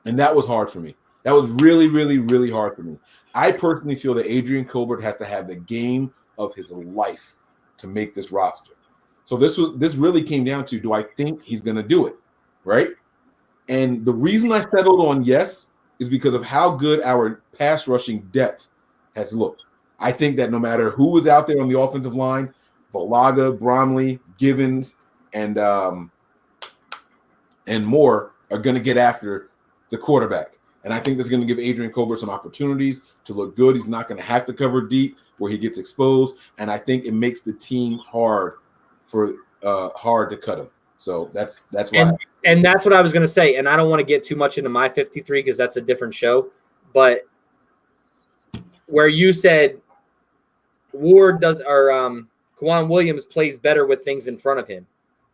And that was hard for me. That was really, really, really hard for me. I personally feel that Adrian Colbert has to have the game of his life to make this roster. So this really came down to, do I think he's going to do it, right? And the reason I settled on yes is because of how good our pass rushing depth has looked. I think that no matter who was out there on the offensive line, Valaga, Bromley, Givens, and more are going to get after the quarterback. And I think that's going to give Adrian Colbert some opportunities to look good. He's not going to have to cover deep where he gets exposed. And I think it makes the team hard to cut him. So that's why. And that's what I was going to say. And I don't want to get too much into my 53 because that's a different show. But where you said Ward Kwan Williams plays better with things in front of him.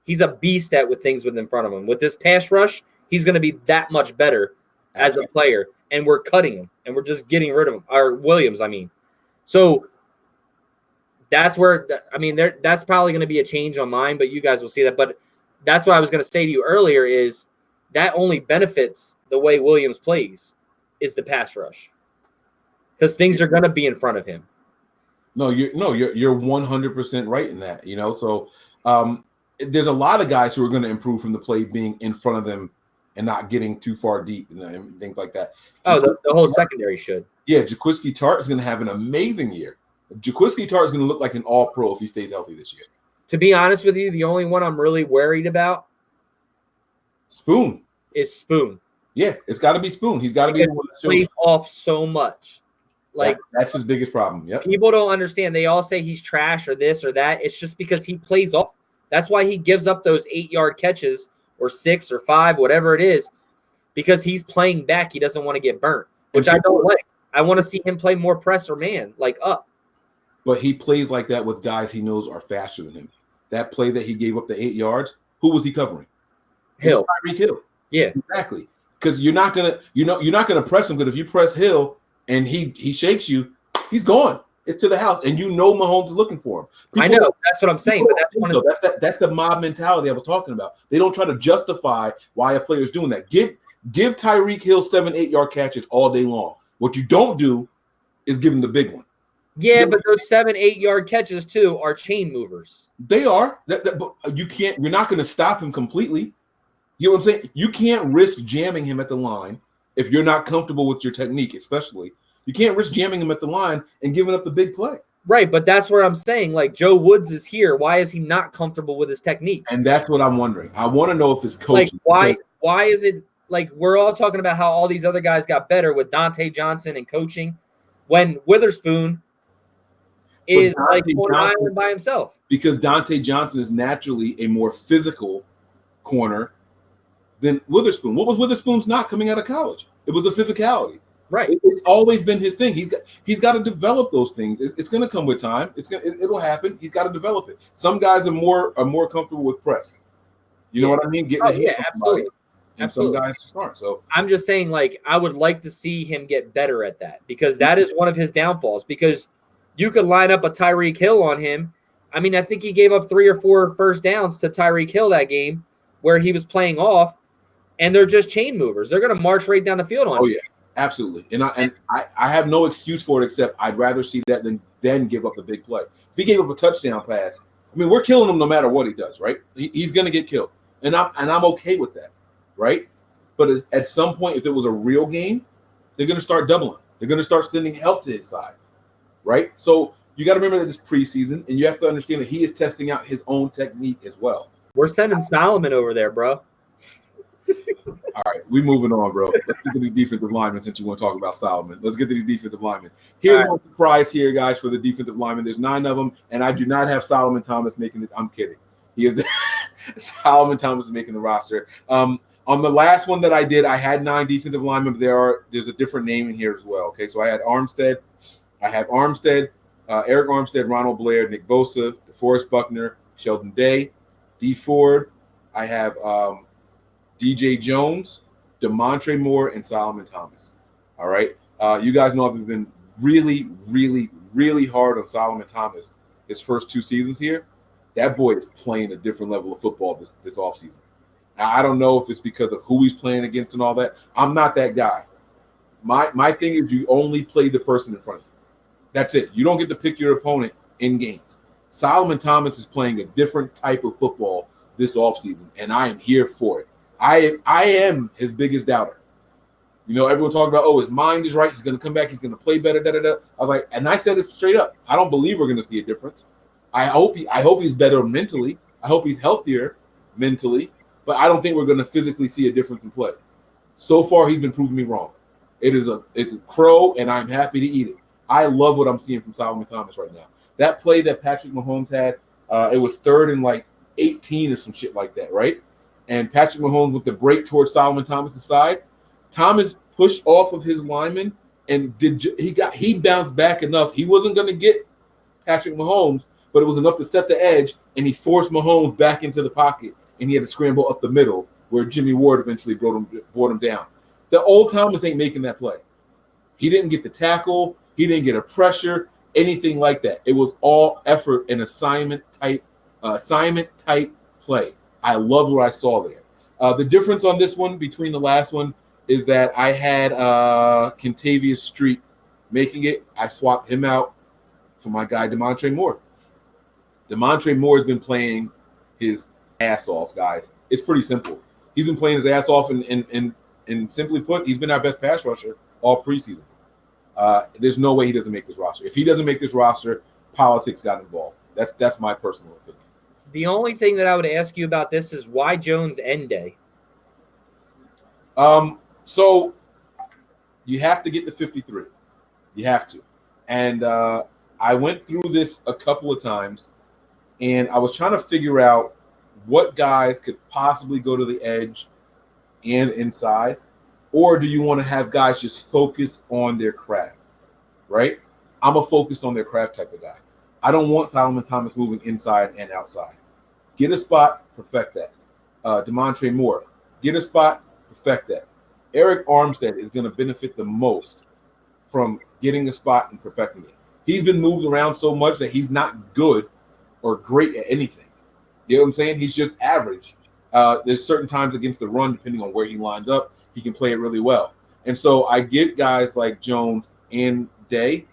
He's a beast with things in front of him. With this pass rush, he's going to be that much better as a player. And we're cutting him. And we're just getting rid of him. Or Williams, I mean. So that's where – that's probably going to be a change on mine, but you guys will see that. But that's what I was going to say to you earlier is that only benefits the way Williams plays is the pass rush. Because things are going to be in front of him. No, you're 100% right in that, So there's a lot of guys who are going to improve from the play being in front of them and not getting too far deep and things like that. Oh, the whole secondary should. Yeah, Jaquiski Tartt is going to have an amazing year. Jaquiski Tartt is going to look like an all-pro if he stays healthy this year. To be honest with you, the only one I'm really worried about is Spoon. Yeah, it's got to be Spoon. He's got to be the one that plays off so much. That's his biggest problem. Yep. People don't understand. They all say he's trash or this or that. It's just because he plays off. That's why he gives up those 8-yard catches or 6 or 5, whatever it is, because he's playing back. He doesn't want to get burnt, which I don't like. I want to see him play more press or man, like up. But he plays like that with guys he knows are faster than him. That play that he gave up the 8 yards, who was he covering? Hill. Tyreek Hill. Yeah, exactly. Because you're not gonna press him. Because if you press Hill and he shakes you, he's gone. It's to the house, and Mahomes is looking for him. I know that's what I'm saying. But that's the mob mentality I was talking about. They don't try to justify why a player is doing that. Give Tyreek Hill 7-8 yard catches all day long. What you don't do is give him the big one. Yeah, but those 7-8 yard catches too are chain movers. They are. But you're not going to stop him completely. You know what I'm saying? You can't risk jamming him at the line if you're not comfortable with your technique, especially. You can't risk jamming him at the line and giving up the big play. Right, but that's where I'm saying, like, Joe Woods is here. Why is he not comfortable with his technique? And that's what I'm wondering. I want to know if his coaching. Like, why is it like we're all talking about how all these other guys got better with Dante Johnson and coaching when Witherspoon is like on an island by himself? Because Dante Johnson is naturally a more physical corner than Witherspoon. What was Witherspoon's not coming out of college? It was the physicality. Right. It's always been his thing. He's got to develop those things. It's going to come with time. It'll happen. He's got to develop it. Some guys are more comfortable with press. You know what I mean? Absolutely. And absolutely. Some guys just aren't. So I'm just saying, like, I would like to see him get better at that because that is one of his downfalls. Because you could line up a Tyreek Hill on him. I mean, I think he gave up 3 or 4 first downs to Tyreek Hill that game where he was playing off, and they're just chain movers. They're going to march right down the field on him. Oh yeah. Absolutely. And I have no excuse for it except I'd rather see that than give up the big play. If he gave up a touchdown pass, I mean, we're killing him no matter what he does, right? He's going to get killed. And I'm okay with that, right? But at some point, if it was a real game, they're going to start doubling. They're going to start sending help to his side, right? So you got to remember that it's preseason, and you have to understand that he is testing out his own technique as well. We're sending Solomon over there, bro. All right, we moving on, bro. Let's get to these defensive linemen since you want to talk about Solomon. Let's get to these defensive linemen. Here's one surprise here, guys, for the defensive linemen. There's 9 of them, and I do not have Solomon Thomas making it. I'm kidding. He is Solomon Thomas is making the roster. On the last one that I did, I had 9 defensive linemen, but there's a different name in here as well. Okay, so I had Armstead. I have Armstead, Eric Armstead, Ronald Blair, Nick Bosa, DeForest Buckner, Sheldon Day, D Ford. I have DJ Jones, DeMontre Moore, and Solomon Thomas. All right. You guys know I've been really, really, really hard on Solomon Thomas his first 2 seasons here. That boy is playing a different level of football this offseason. Now, I don't know if it's because of who he's playing against and all that. I'm not that guy. My thing is you only play the person in front of you. That's it. You don't get to pick your opponent in games. Solomon Thomas is playing a different type of football this offseason, and I am here for it. I am his biggest doubter. You know, everyone talking about, oh, his mind is right. He's going to come back. He's going to play better. Da, da, da. I was like, and I said it straight up. I don't believe we're going to see a difference. I hope he's better mentally. I hope he's healthier mentally. But I don't think we're going to physically see a difference in play. So far, he's been proving me wrong. It's a crow, and I'm happy to eat it. I love what I'm seeing from Solomon Thomas right now. That play that Patrick Mahomes had, it was 3rd and like 18 or some shit like that, right? And Patrick Mahomes with the break towards Solomon Thomas' side. Thomas pushed off of his lineman and he bounced back enough. He wasn't going to get Patrick Mahomes, but it was enough to set the edge, and he forced Mahomes back into the pocket, and he had to scramble up the middle where Jimmy Ward eventually brought him down. The old Thomas ain't making that play. He didn't get the tackle. He didn't get a pressure, anything like that. It was all effort and assignment type play. I loved what I saw there. The difference on this one between the last one is that I had Kentavious Street making it. I swapped him out for my guy, Demontre Moore. Demontre Moore has been playing his ass off, guys. It's pretty simple. He's been playing his ass off, and simply put, he's been our best pass rusher all preseason. There's no way he doesn't make this roster. If he doesn't make this roster, politics got involved. That's my personal opinion. The only thing that I would ask you about this is why Jones end day? So you have to get the 53. You have to. And I went through this a couple of times, and I was trying to figure out what guys could possibly go to the edge and inside, or do you want to have guys just focus on their craft, right? I'm a focus on their craft type of guy. I don't want Solomon Thomas moving inside and outside. Get a spot, perfect that. Demontre Moore, get a spot, perfect that. Eric Armstead is going to benefit the most from getting a spot and perfecting it. He's been moved around so much that he's not good or great at anything. You know what I'm saying? He's just average. There's certain times against the run, depending on where he lines up, he can play it really well. And so I get guys like Jones and Day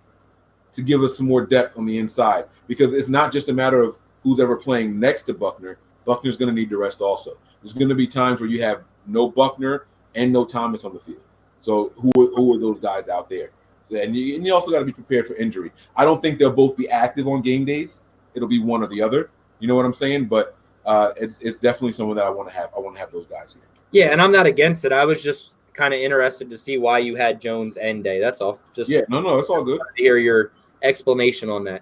to give us some more depth on the inside, because it's not just a matter of who's ever playing next to Buckner. Buckner's going to need the rest also. There's going to be times where you have no Buckner and no Thomas on the field. So who are those guys out there? And you also got to be prepared for injury. I don't think they'll both be active on game days. It'll be one or the other. You know what I'm saying? But it's definitely someone that I want to have. I want to have those guys here. Yeah, and I'm not against it. I was just kind of interested to see why you had Jones end day. That's all. Just no, it's all good. To hear your explanation on that.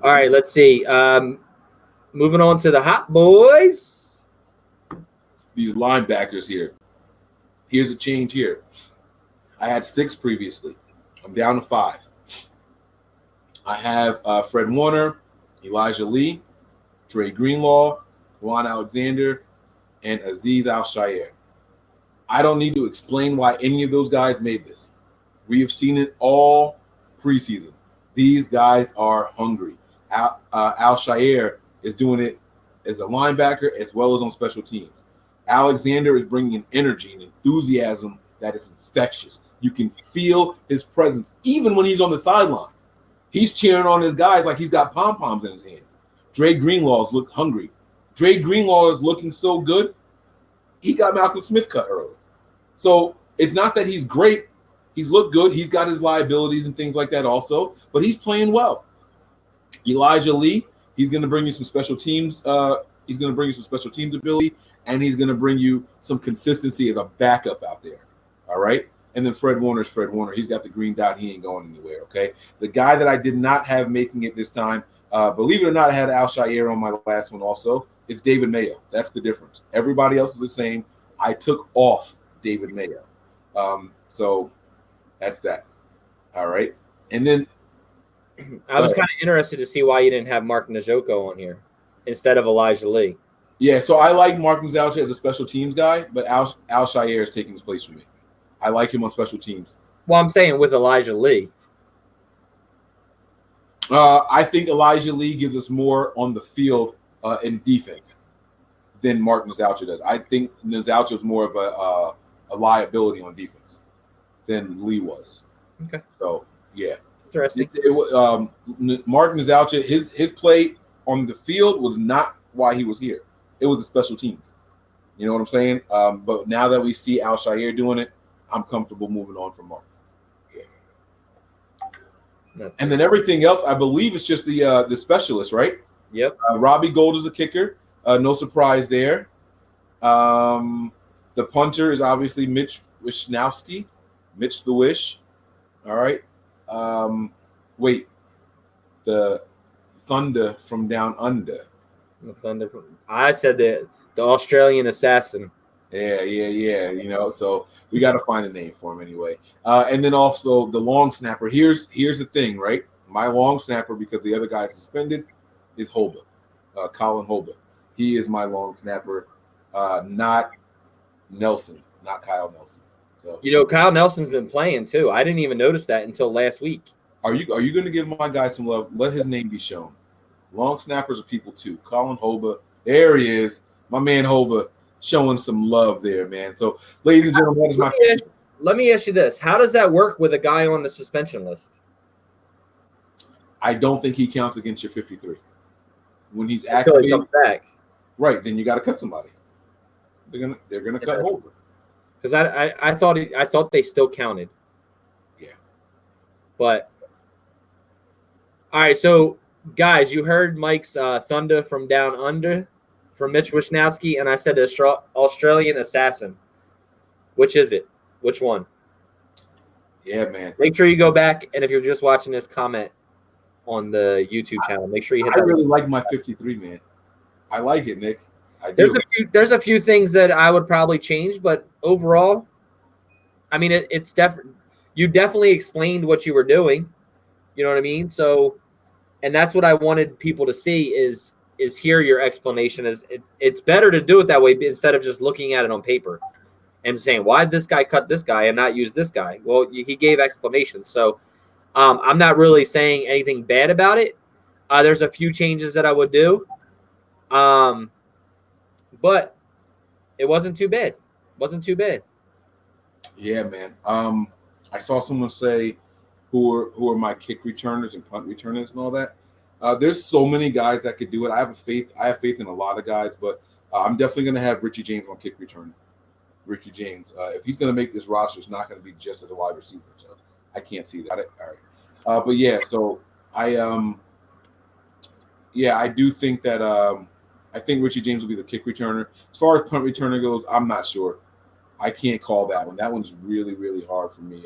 All right, let's see. Moving on to the hot boys. These linebackers here. Here's a change here. I had 6 previously. I'm down to 5. I have Fred Warner, Elijah Lee, Dre Greenlaw, Juan Alexander, and Azeez Al-Shaair. I don't need to explain why any of those guys made this. We have seen it all preseason. These guys are hungry. Al-Shaair is doing it as a linebacker as well as on special teams. Alexander is bringing energy and enthusiasm that is infectious. You can feel his presence even when he's on the sideline. He's cheering on his guys like he's got pom-poms in his hands. Dre Greenlaw's look hungry. Dre Greenlaw is looking so good, he got Malcolm Smith cut early. So it's not that he's great. He's looked good. He's got his liabilities and things like that also, but he's playing well. Elijah Lee, he's going to bring you some special teams. He's going to bring you some special teams ability, and he's going to bring you some consistency as a backup out there. All right? And then Fred Warner's Fred Warner. He's got the green dot. He ain't going anywhere, okay? The guy that I did not have making it this time, believe it or not, I had Al-Shaair on my last one also. It's David Mayo. That's the difference. Everybody else is the same. I took off David Mayo. So that's that. All right. And then I was kind of interested to see why you didn't have Mark Njoku on here instead of Elijah Lee. Yeah, so I like Mark Njoku as a special teams guy, but Al-Shaair is taking his place for me. I like him on special teams. Well, I'm saying with Elijah Lee. I think Elijah Lee gives us more on the field in defense than Mark Njoku does. I think Njoku is more of a liability on defense than Lee was. Okay. So, yeah. Interesting. Mark Njoku, his play on the field was not why he was here. It was the special teams. You know what I'm saying? But now that we see Al-Shaair doing it, I'm comfortable moving on from Mark. That's And then everything else, I believe it's just the specialist, right? Yep. Robbie Gould is a kicker. No surprise there. The punter is obviously Mitch Wishnowski. Mitch the Wish. All right. Wait. The Thunder from Down Under. The Thunder. I said the Australian assassin. Yeah. You know, so we got to find a name for him anyway. And then also the long snapper. Here's the thing, right? My long snapper, because the other guy suspended, is Holba, Colin Holba. He is my long snapper, not Nelson, not Kyle Nelson. So, You know, Kyle Nelson's been playing too. I didn't even notice that until last week. are you going to give my guy some love? Let his name be shown. Long snappers are people too. Colin Holba, there he is, my man Holba, showing some love there, man. So, ladies and gentlemen, that is my. Let me ask you this: how does that work with a guy on the suspension list? I don't think he counts against your 53 when he's Until he activated. comes back. Right, then you got to cut somebody. They're gonna cut Holba. Because I thought they still counted. Yeah. But all right, so guys, you heard Mike's Thunder from Down Under from Mitch Wishnowski, and I said the Australian assassin. Which is it? Which one? Yeah, man. Make sure you go back, and if you're just watching this, comment on the YouTube channel. Make sure you hit I that. really like my 53, man. I like it, Nick. I do. There's a few things that I would probably change, but overall, I mean, it's definitely, you definitely explained what you were doing. You know what I mean? So, and that's what I wanted people to see is hear your explanation. It's better to do it that way instead of just looking at it on paper and saying, why did this guy cut this guy and not use this guy? Well, he gave explanations. So I'm not really saying anything bad about it. There's a few changes that I would do. But it wasn't too bad. Yeah, man. I saw someone say who are my kick returners and punt returners and all that. There's so many guys that could do it. I have faith in a lot of guys, but I'm definitely going to have Richie James on kick return. Richie James, if he's going to make this roster, it's not going to be just as a wide receiver. So I can't see that. All right, but yeah. So I do think that I think Richie James will be the kick returner. As far as punt returner goes, I'm not sure. I can't call that one. That one's really, really hard for me.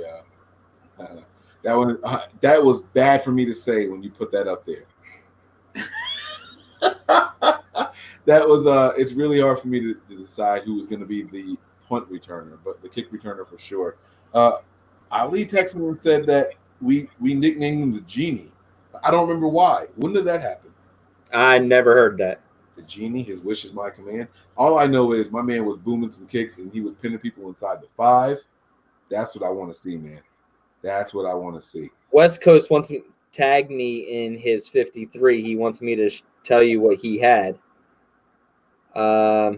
That was bad for me to say when you put that up there. That was it's really hard for me to decide who was going to be the punt returner, but the kick returner for sure. Ali texted me and said that we nicknamed him the Genie. I don't remember why. When did that happen? I never heard that. The Genie, his wish is my command. All I know is my man was booming some kicks and he was pinning people inside the 5. That's what I want to see, man. That's what I want to see. West Coast wants me tag me in his 53. He wants me to tell you what he had. I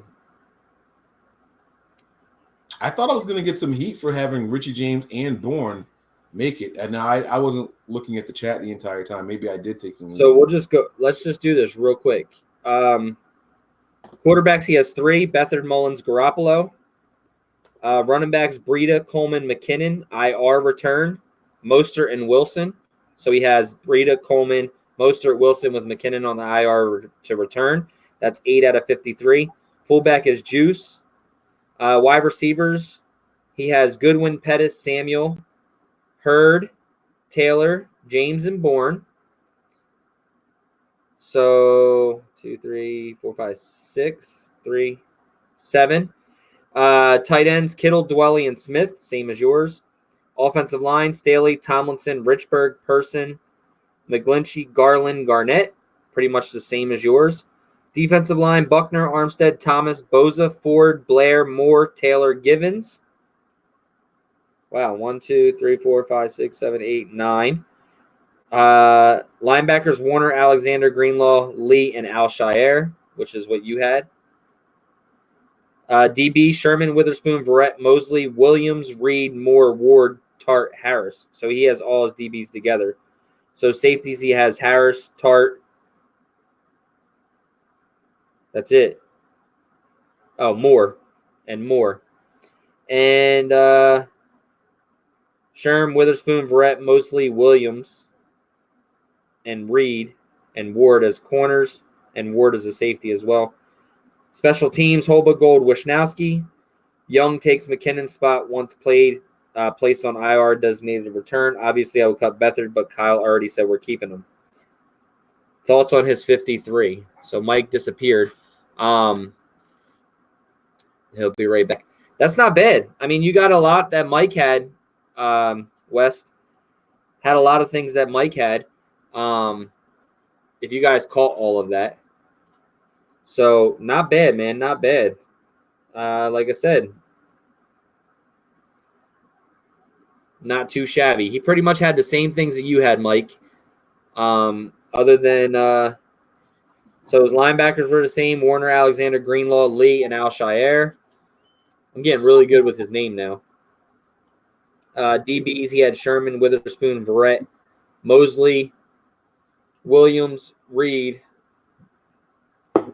thought I was going to get some heat for having Richie James and Bourne make it, and I wasn't looking at the chat the entire time. Maybe I did take some. So we'll just go. Let's just do this real quick. Quarterbacks, he has 3: Beathard, Mullins, Garoppolo. Running backs, Breida, Coleman, McKinnon, IR return, Mostert and Wilson. So he has Breida, Coleman, Mostert, Wilson with McKinnon on the IR to return. That's 8 out of 53. Fullback is Juice. Wide receivers, he has Goodwin, Pettis, Samuel, Hurd, Taylor, James, and Bourne. So 2, 3, 4, 5, 6, 3, 7. Tight ends, Kittle, Dwelly, and Smith, same as yours. Offensive line, Staley, Tomlinson, Richburg, Person, McGlinchey, Garland, Garnett, pretty much the same as yours. Defensive line, Buckner, Armstead, Thomas, Bosa, Ford, Blair, Moore, Taylor, Givens. Wow, 1, 2, 3, 4, 5, 6, 7, 8, 9. Linebackers, Warner, Alexander, Greenlaw, Lee, and Alshire, which is what you had. DB, Sherman, Witherspoon, Verrett, Mosley, Williams, Reed, Moore, Ward, Tart, Harris. So he has all his DBs together. So safeties, he has Harris, Tart. That's it. Oh, Moore. And Sherm, Witherspoon, Verrett, Mosley, Williams, and Reed, and Ward as corners, and Ward as a safety as well. Special teams, Holba, Gold, Wisnowski. Young takes McKinnon's spot once placed on IR designated return. Obviously, I would cut Beathard, but Kyle already said we're keeping him. Thoughts on his 53. So Mike disappeared. He'll be right back. That's not bad. I mean, you got a lot that Mike had. West had a lot of things that Mike had. If you guys caught all of that. So not bad, man. Not bad. Like I said, not too shabby. He pretty much had the same things that you had, Mike. Other than so his linebackers were the same: Warner, Alexander, Greenlaw, Lee, and Al Shire. I'm getting really good with his name now. DBs, he had Sherman, Witherspoon, Verrett, Mosley, Williams, Reed,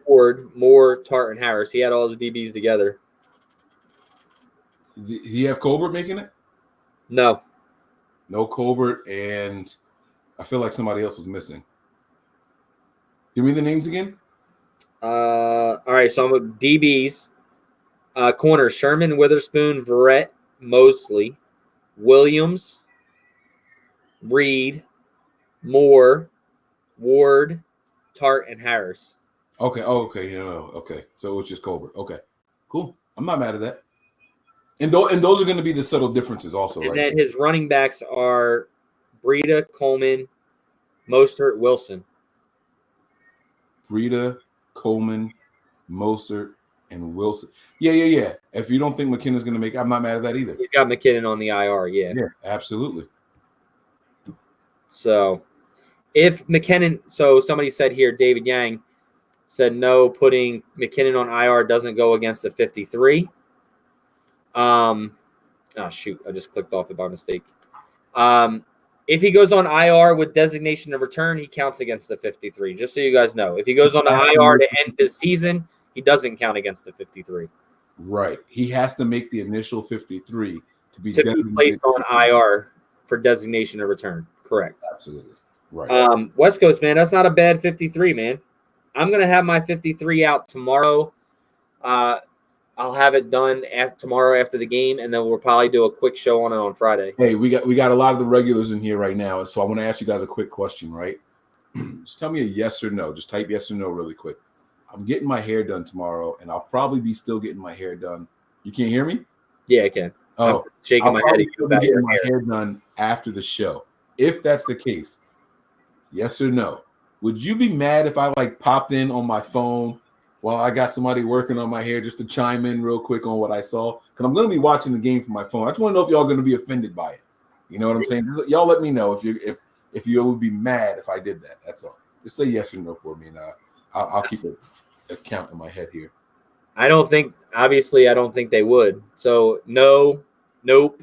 Ward, Moore, Tart, and Harris. He had all his DBs together. Did he have Colbert making it? No. No Colbert, and I feel like somebody else was missing. Give me the names again. All right, so I'm with DBs. Corner, Sherman, Witherspoon, Verrett, Mosley, Williams, Reed, Moore, Ward, Tart, and Harris. Okay. Oh, okay. No. Okay. So it was just Colbert. Okay. Cool. I'm not mad at that. And those are going to be the subtle differences also, and right? And then his running backs are Breida, Coleman, Mostert, Wilson. Breida, Coleman, Mostert, and Wilson. Yeah. If you don't think McKinnon's going to make it, I'm not mad at that either. He's got McKinnon on the IR, Yeah, absolutely. So if McKinnon – so somebody said here, David Yang said no, putting McKinnon on IR doesn't go against the 53. Oh, shoot. I just clicked off it by mistake. If he goes on IR with designation of return, he counts against the 53, just so you guys know. If he goes on the IR to end his season, he doesn't count against the 53. Right. He has to make the initial 53 to be placed on IR for designation of return. Correct. Absolutely. Right. West Coast, man, that's not a bad 53, man. I'm going to have my 53 out tomorrow. I'll have it done tomorrow after the game, and then we'll probably do a quick show on it on Friday. Hey, we got a lot of the regulars in here right now, so I want to ask you guys a quick question, right? Just tell me a yes or no. Just type yes or no really quick. I'm getting my hair done tomorrow, and I'll probably be still getting my hair done. You can't hear me? Yeah, I can. Oh, I'm shaking my head. Getting my hair done after the show. If that's the case, yes or no? Would you be mad if I popped in on my phone while I got somebody working on my hair just to chime in real quick on what I saw? Because I'm going to be watching the game from my phone. I just want to know if y'all going to be offended by it. You know what I'm saying? Y'all let me know if you would be mad if I did that. That's all. Just say yes or no for me, and I'll keep a count in my head here. I don't think they would. So no, nope,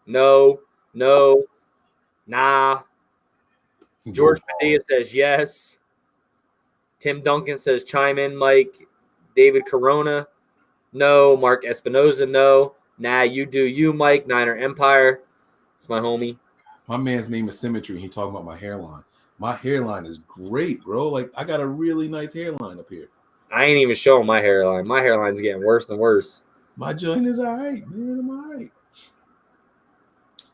no, nah. George Medea says yes. Tim Duncan says chime in, Mike. David Corona, no. Mark Espinoza, no. Nah, you do you, Mike. Niner Empire. It's my homie. My man's name is Symmetry. He talking about my hairline. My hairline is great, bro. I got a really nice hairline up here. I ain't even showing my hairline. My hairline's getting worse and worse. My joint is all right, man. I'm all right.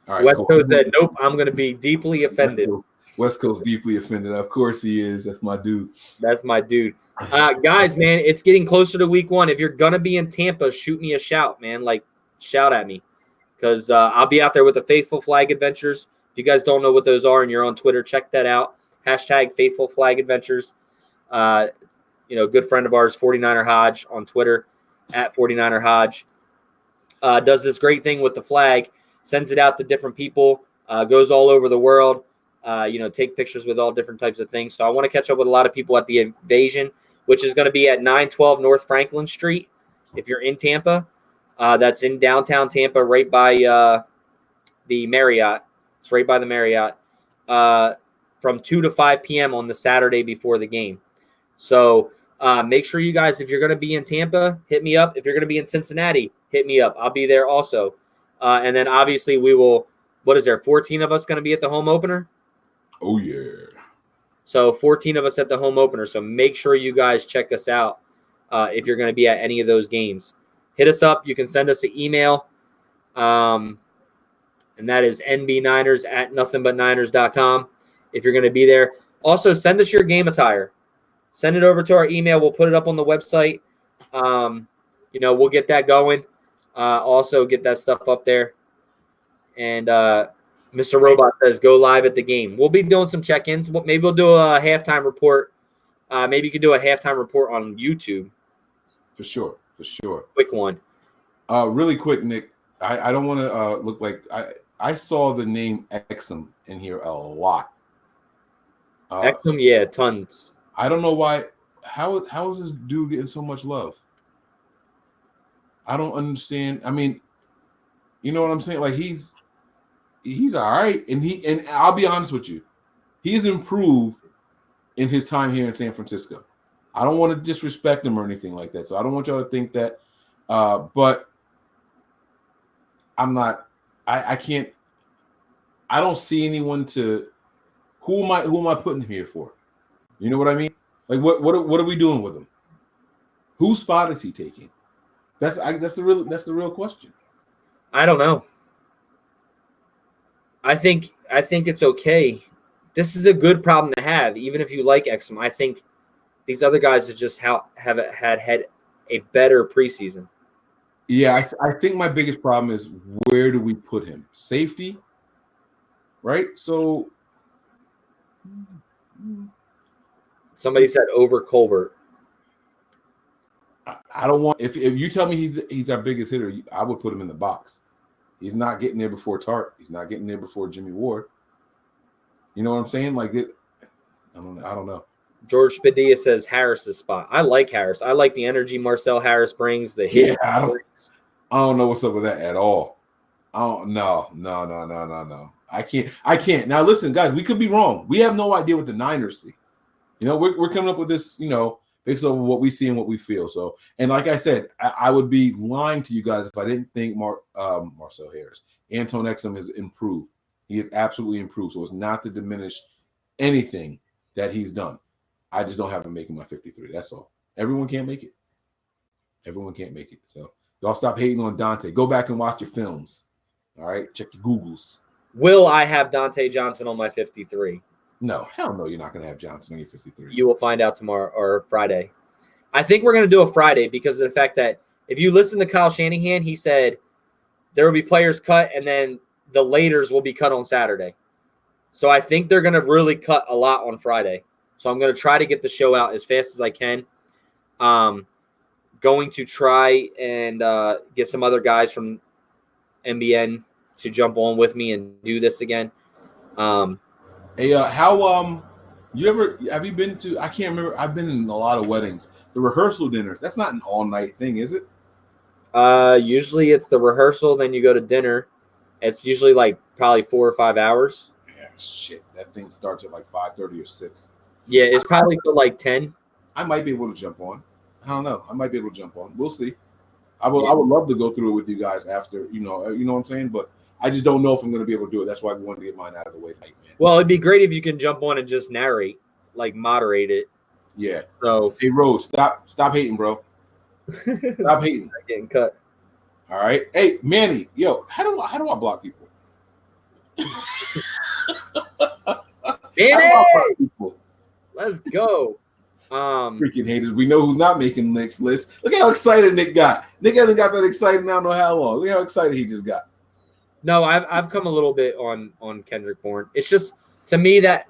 All right. West Coast said, nope, I'm going to be deeply offended. West Coast deeply offended. Of course he is. That's my dude. That's my dude. Guys, man, it's getting closer to week 1. If you're going to be in Tampa, shoot me a shout, man. Shout at me. Because I'll be out there with the Faithful Flag Adventures. If you guys don't know what those are and you're on Twitter, check that out. # Faithful Flag Adventures. Good friend of ours, 49er Hodge on Twitter, at 49er Hodge. Does this great thing with the flag, sends it out to different people, goes all over the world. Take pictures with all different types of things. So I want to catch up with a lot of people at the Invasion, which is going to be at 912 North Franklin Street. If you're in Tampa, that's in downtown Tampa, right by the Marriott. It's right by the Marriott from 2 to 5 p.m. on the Saturday before the game. So make sure you guys, if you're going to be in Tampa, hit me up. If you're going to be in Cincinnati, hit me up. I'll be there also. And then obviously we will what is there, 14 of us going to be at the home opener? Oh, yeah. So 14 of us at the home opener. So make sure you guys check us out if you're going to be at any of those games. Hit us up. You can send us an email. And that is nbniners@nothingbutniners.com if you're going to be there. Also, send us your game attire. Send it over to our email. We'll put it up on the website. We'll get that going. Also, get that stuff up there. And Mr. Robot says, go live at the game. We'll be doing some check-ins. Maybe we'll do a halftime report. Maybe you could do a halftime report on YouTube. For sure. Quick one. Really quick, Nick. I don't want to look like I saw the name Exum in here a lot. Exum, yeah, tons. I don't know why. How is this dude getting so much love? I don't understand. I mean, you know what I'm saying? Like he's all right, and I'll be honest with you, he's improved in his time here in San Francisco. I don't want to disrespect him or anything like that, so I don't want y'all to think that. But I'm not. I can't. I don't see anyone to. Who am I putting him here for? You know what I mean? Like what are we doing with him? Whose spot is he taking? That's the real question. I don't know. I think it's okay. This is a good problem to have, even if you like Exum. I think these other guys have had a better preseason. Yeah, I think my biggest problem is where do we put him? Safety, right? So somebody said over Colbert. I don't want if you tell me he's our biggest hitter, I would put him in the box. He's not getting there before Tart. He's not getting there before Jimmy Ward. You know what I'm saying? Like it. I don't know. George Padilla says Harris's spot. I like Harris. I like the energy Marcel Harris brings. The hit. Yeah, I don't know what's up with that at all. No. I can't. Now listen, guys, we could be wrong. We have no idea what the Niners see. You know, we're coming up with this, based on what we see and what we feel. So, and like I said, I would be lying to you guys if I didn't think Marcel Harris, Anton Exum has improved. He has absolutely improved. So it's not to diminish anything that he's done. I just don't have him making my 53. That's all. Everyone can't make it. So y'all stop hating on Dante. Go back and watch your films. All right? Check your Googles. Will I have Dante Johnson on my 53? No, hell no, you're not going to have Johnson on your 53. You will find out tomorrow or Friday. I think we're going to do a Friday because of the fact that if you listen to Kyle Shanahan, he said there will be players cut and then the laters will be cut on Saturday. So I think they're going to really cut a lot on Friday. So I'm going to try to get the show out as fast as I can. Going to try and get some other guys from NBN to jump on with me and do this again. Hey, have you been to? I can't remember. I've been in a lot of weddings. The rehearsal dinners. That's not an all-night thing, is it? Usually it's the rehearsal, then you go to dinner. It's usually like probably 4 or 5 hours. Yeah, shit. That thing starts at like 5:30 or 6. Yeah, it's probably till like 10. I might be able to jump on. I don't know. I might be able to jump on. We'll see. I would love to go through it with you guys after. You know what I'm saying? But I just don't know if I'm going to be able to do it. That's why we wanted to get mine out of the way tonight, man. Well, it'd be great if you can jump on and just narrate, like moderate it. Yeah. So hey, Rose, stop hating, bro. Stop hating. Getting cut. All right. Hey, Manny, yo, how do I block people? Manny, let's go. Freaking haters. We know who's not making next list. Look how excited Nick got. Nick hasn't got that excited in I don't know how long. Look how excited he just got. No, I've come a little bit on Kendrick Bourne. It's just to me that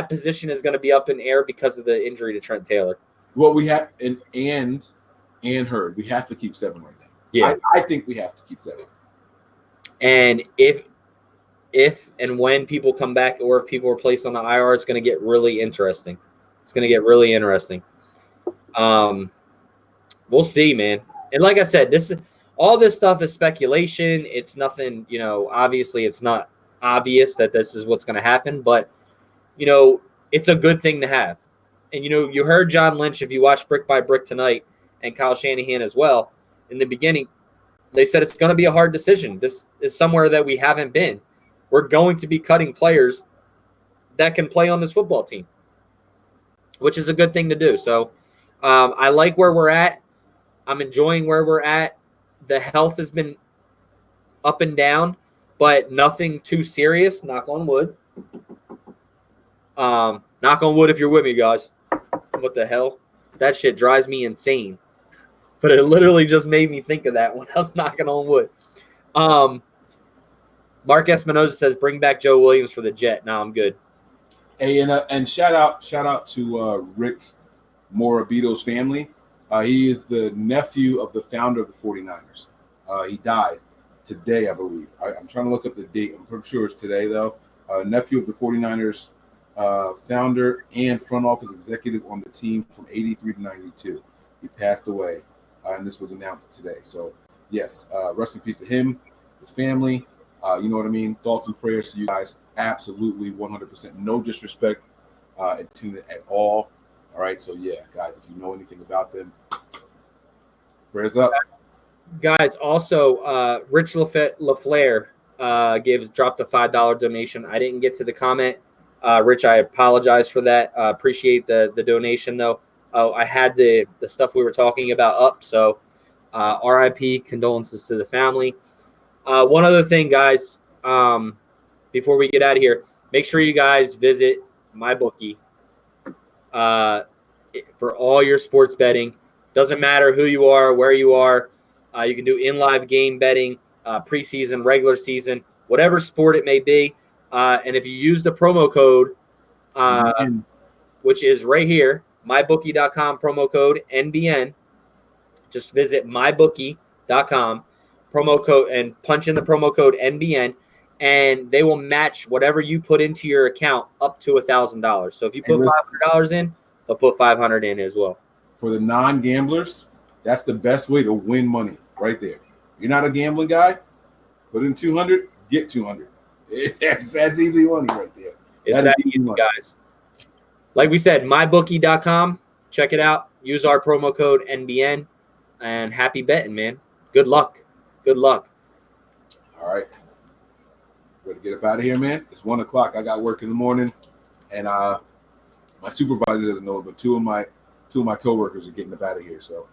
position is going to be up in air because of the injury to Trent Taylor. Well, we have and Hurd. We have to keep 7 right now. Yeah, I think we have to keep 7. And if and when people come back or if people are placed on the IR, it's going to get really interesting. We'll see, man. And like I said, all this stuff is speculation. It's nothing, obviously it's not obvious that this is what's going to happen, but, it's a good thing to have. And, you heard John Lynch, if you watch Brick by Brick tonight, and Kyle Shanahan as well, in the beginning, they said it's going to be a hard decision. This is somewhere that we haven't been. we're going to be cutting players that can play on this football team, which is a good thing to do. So I like where we're at. I'm enjoying where we're at. The health has been up and down, but nothing too serious. Knock on wood. Knock on wood if you're with me, guys. What the hell? That shit drives me insane. But it literally just made me think of that when I was knocking on wood. Mark Espinoza says, bring back Joe Williams for the Jet. No, I'm good. Hey, and shout out to Rick Morabito's family. He is the nephew of the founder of the 49ers. He died today, I believe. I'm trying to look up the date. I'm pretty sure it's today, though. Nephew of the 49ers founder and front office executive on the team from 83 to 92. He passed away, and this was announced today. So, yes, rest in peace to him, his family. You know what I mean? Thoughts and prayers to you guys. Absolutely 100%. No disrespect to it at all. All right. So, yeah, guys, if you know anything about them, prayers up. Guys, also, Rich LaFleur dropped a $5 donation. I didn't get to the comment. Rich, I apologize for that. Appreciate the donation, though. Oh, I had the stuff we were talking about up. So, RIP, condolences to the family. One other thing, guys, before we get out of here, make sure you guys visit MyBookie for all your sports betting. Doesn't matter who you are, where you are. You can do in-live game betting, preseason, regular season, whatever sport it may be. And if you use the promo code, which is right here, mybookie.com, promo code NBN, just visit mybookie.com. promo code and punch in the promo code NBN, and they will match whatever you put into your account up to $1,000. So if you put $500 in, they'll put $500 in as well. For the non-gamblers, that's the best way to win money right there. You're not a gambling guy, put in 200, get 200. That's easy money right there. It's that easy, guys. Like we said, mybookie.com. Check it out. Use our promo code NBN, and happy betting, man. Good luck. Good luck. All right. Ready to get up out of here, man? It's 1 o'clock. I got work in the morning, and my supervisor doesn't know it, but two of my coworkers are getting up out of here. So,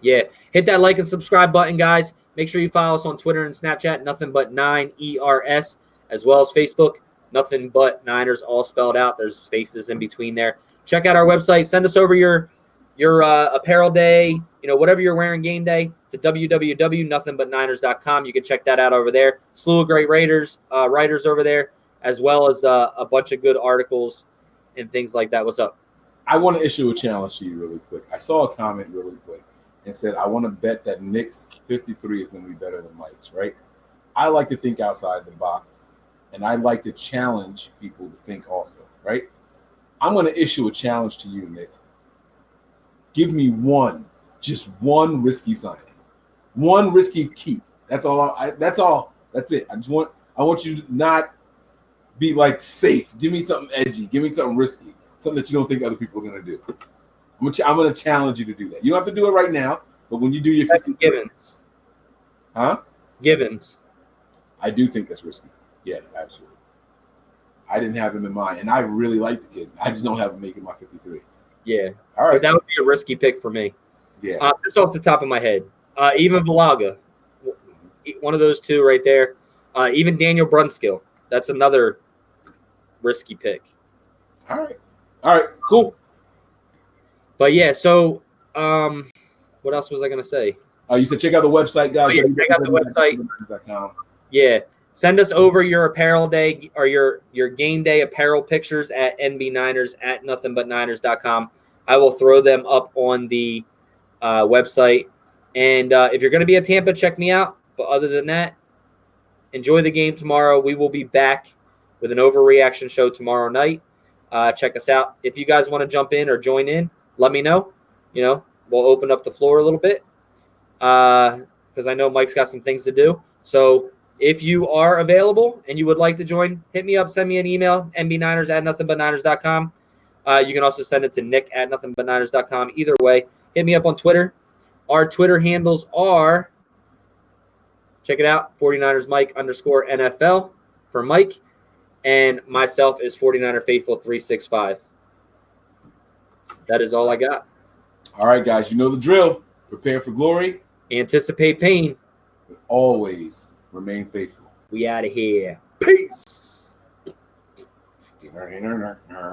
yeah, hit that like and subscribe button, guys. Make sure you follow us on Twitter and Snapchat, Nothing But 9ERS, as well as Facebook, Nothing But Niners, all spelled out. There's spaces in between there. Check out our website. Send us over your apparel day, whatever you're wearing game day, to www.nothingbutniners.com. You can check that out over there. Slew of great writers over there, as well as a bunch of good articles and things like that. What's up? I want to issue a challenge to you really quick. I saw a comment really quick and said, I want to bet that Nick's 53 is going to be better than Mike's, right? I like to think outside the box, and I like to challenge people to think also, right? I'm going to issue a challenge to you, Nick. Give me just one risky signing, one risky keep. That's all. That's it. I want you to not be like safe. Give me something edgy. Give me something risky, something that you don't think other people are going to do. I'm going to challenge you to do that. You don't have to do it right now, but when you do your 50 Givens. Huh? Givens. I do think that's risky. Yeah, absolutely. I didn't have him in mind, and I really like the kid. I just don't have him making my 53. Yeah. All right. But that would be a risky pick for me. Yeah. Just off the top of my head. Even Valaga. One of those two right there. Even Daniel Brunskill. That's another risky pick. All right. Cool. But, yeah, so what else was I going to say? You said check out the website, guys. Yeah, check out the website. Yeah. Send us over your apparel day or your game day apparel pictures at NB9ers at nothingbutniners.com. I will throw them up on the website. And if you're going to be at Tampa, check me out. But other than that, enjoy the game tomorrow. We will be back with an overreaction show tomorrow night. Check us out. If you guys want to jump in or join in, let me know. We'll open up the floor a little bit because I know Mike's got some things to do. So if you are available and you would like to join, hit me up, send me an email, nbniners at nothingbutniners.com. You can also send it to nick at nothingbutniners.com. Either way, hit me up on Twitter. Our Twitter handles are, check it out, 49ers Mike _NFL. for Mike. And myself is 49er Faithful 365. That is all I got. All right, guys, you know the drill. Prepare for glory. Anticipate pain. But always remain faithful. We out of here. Peace.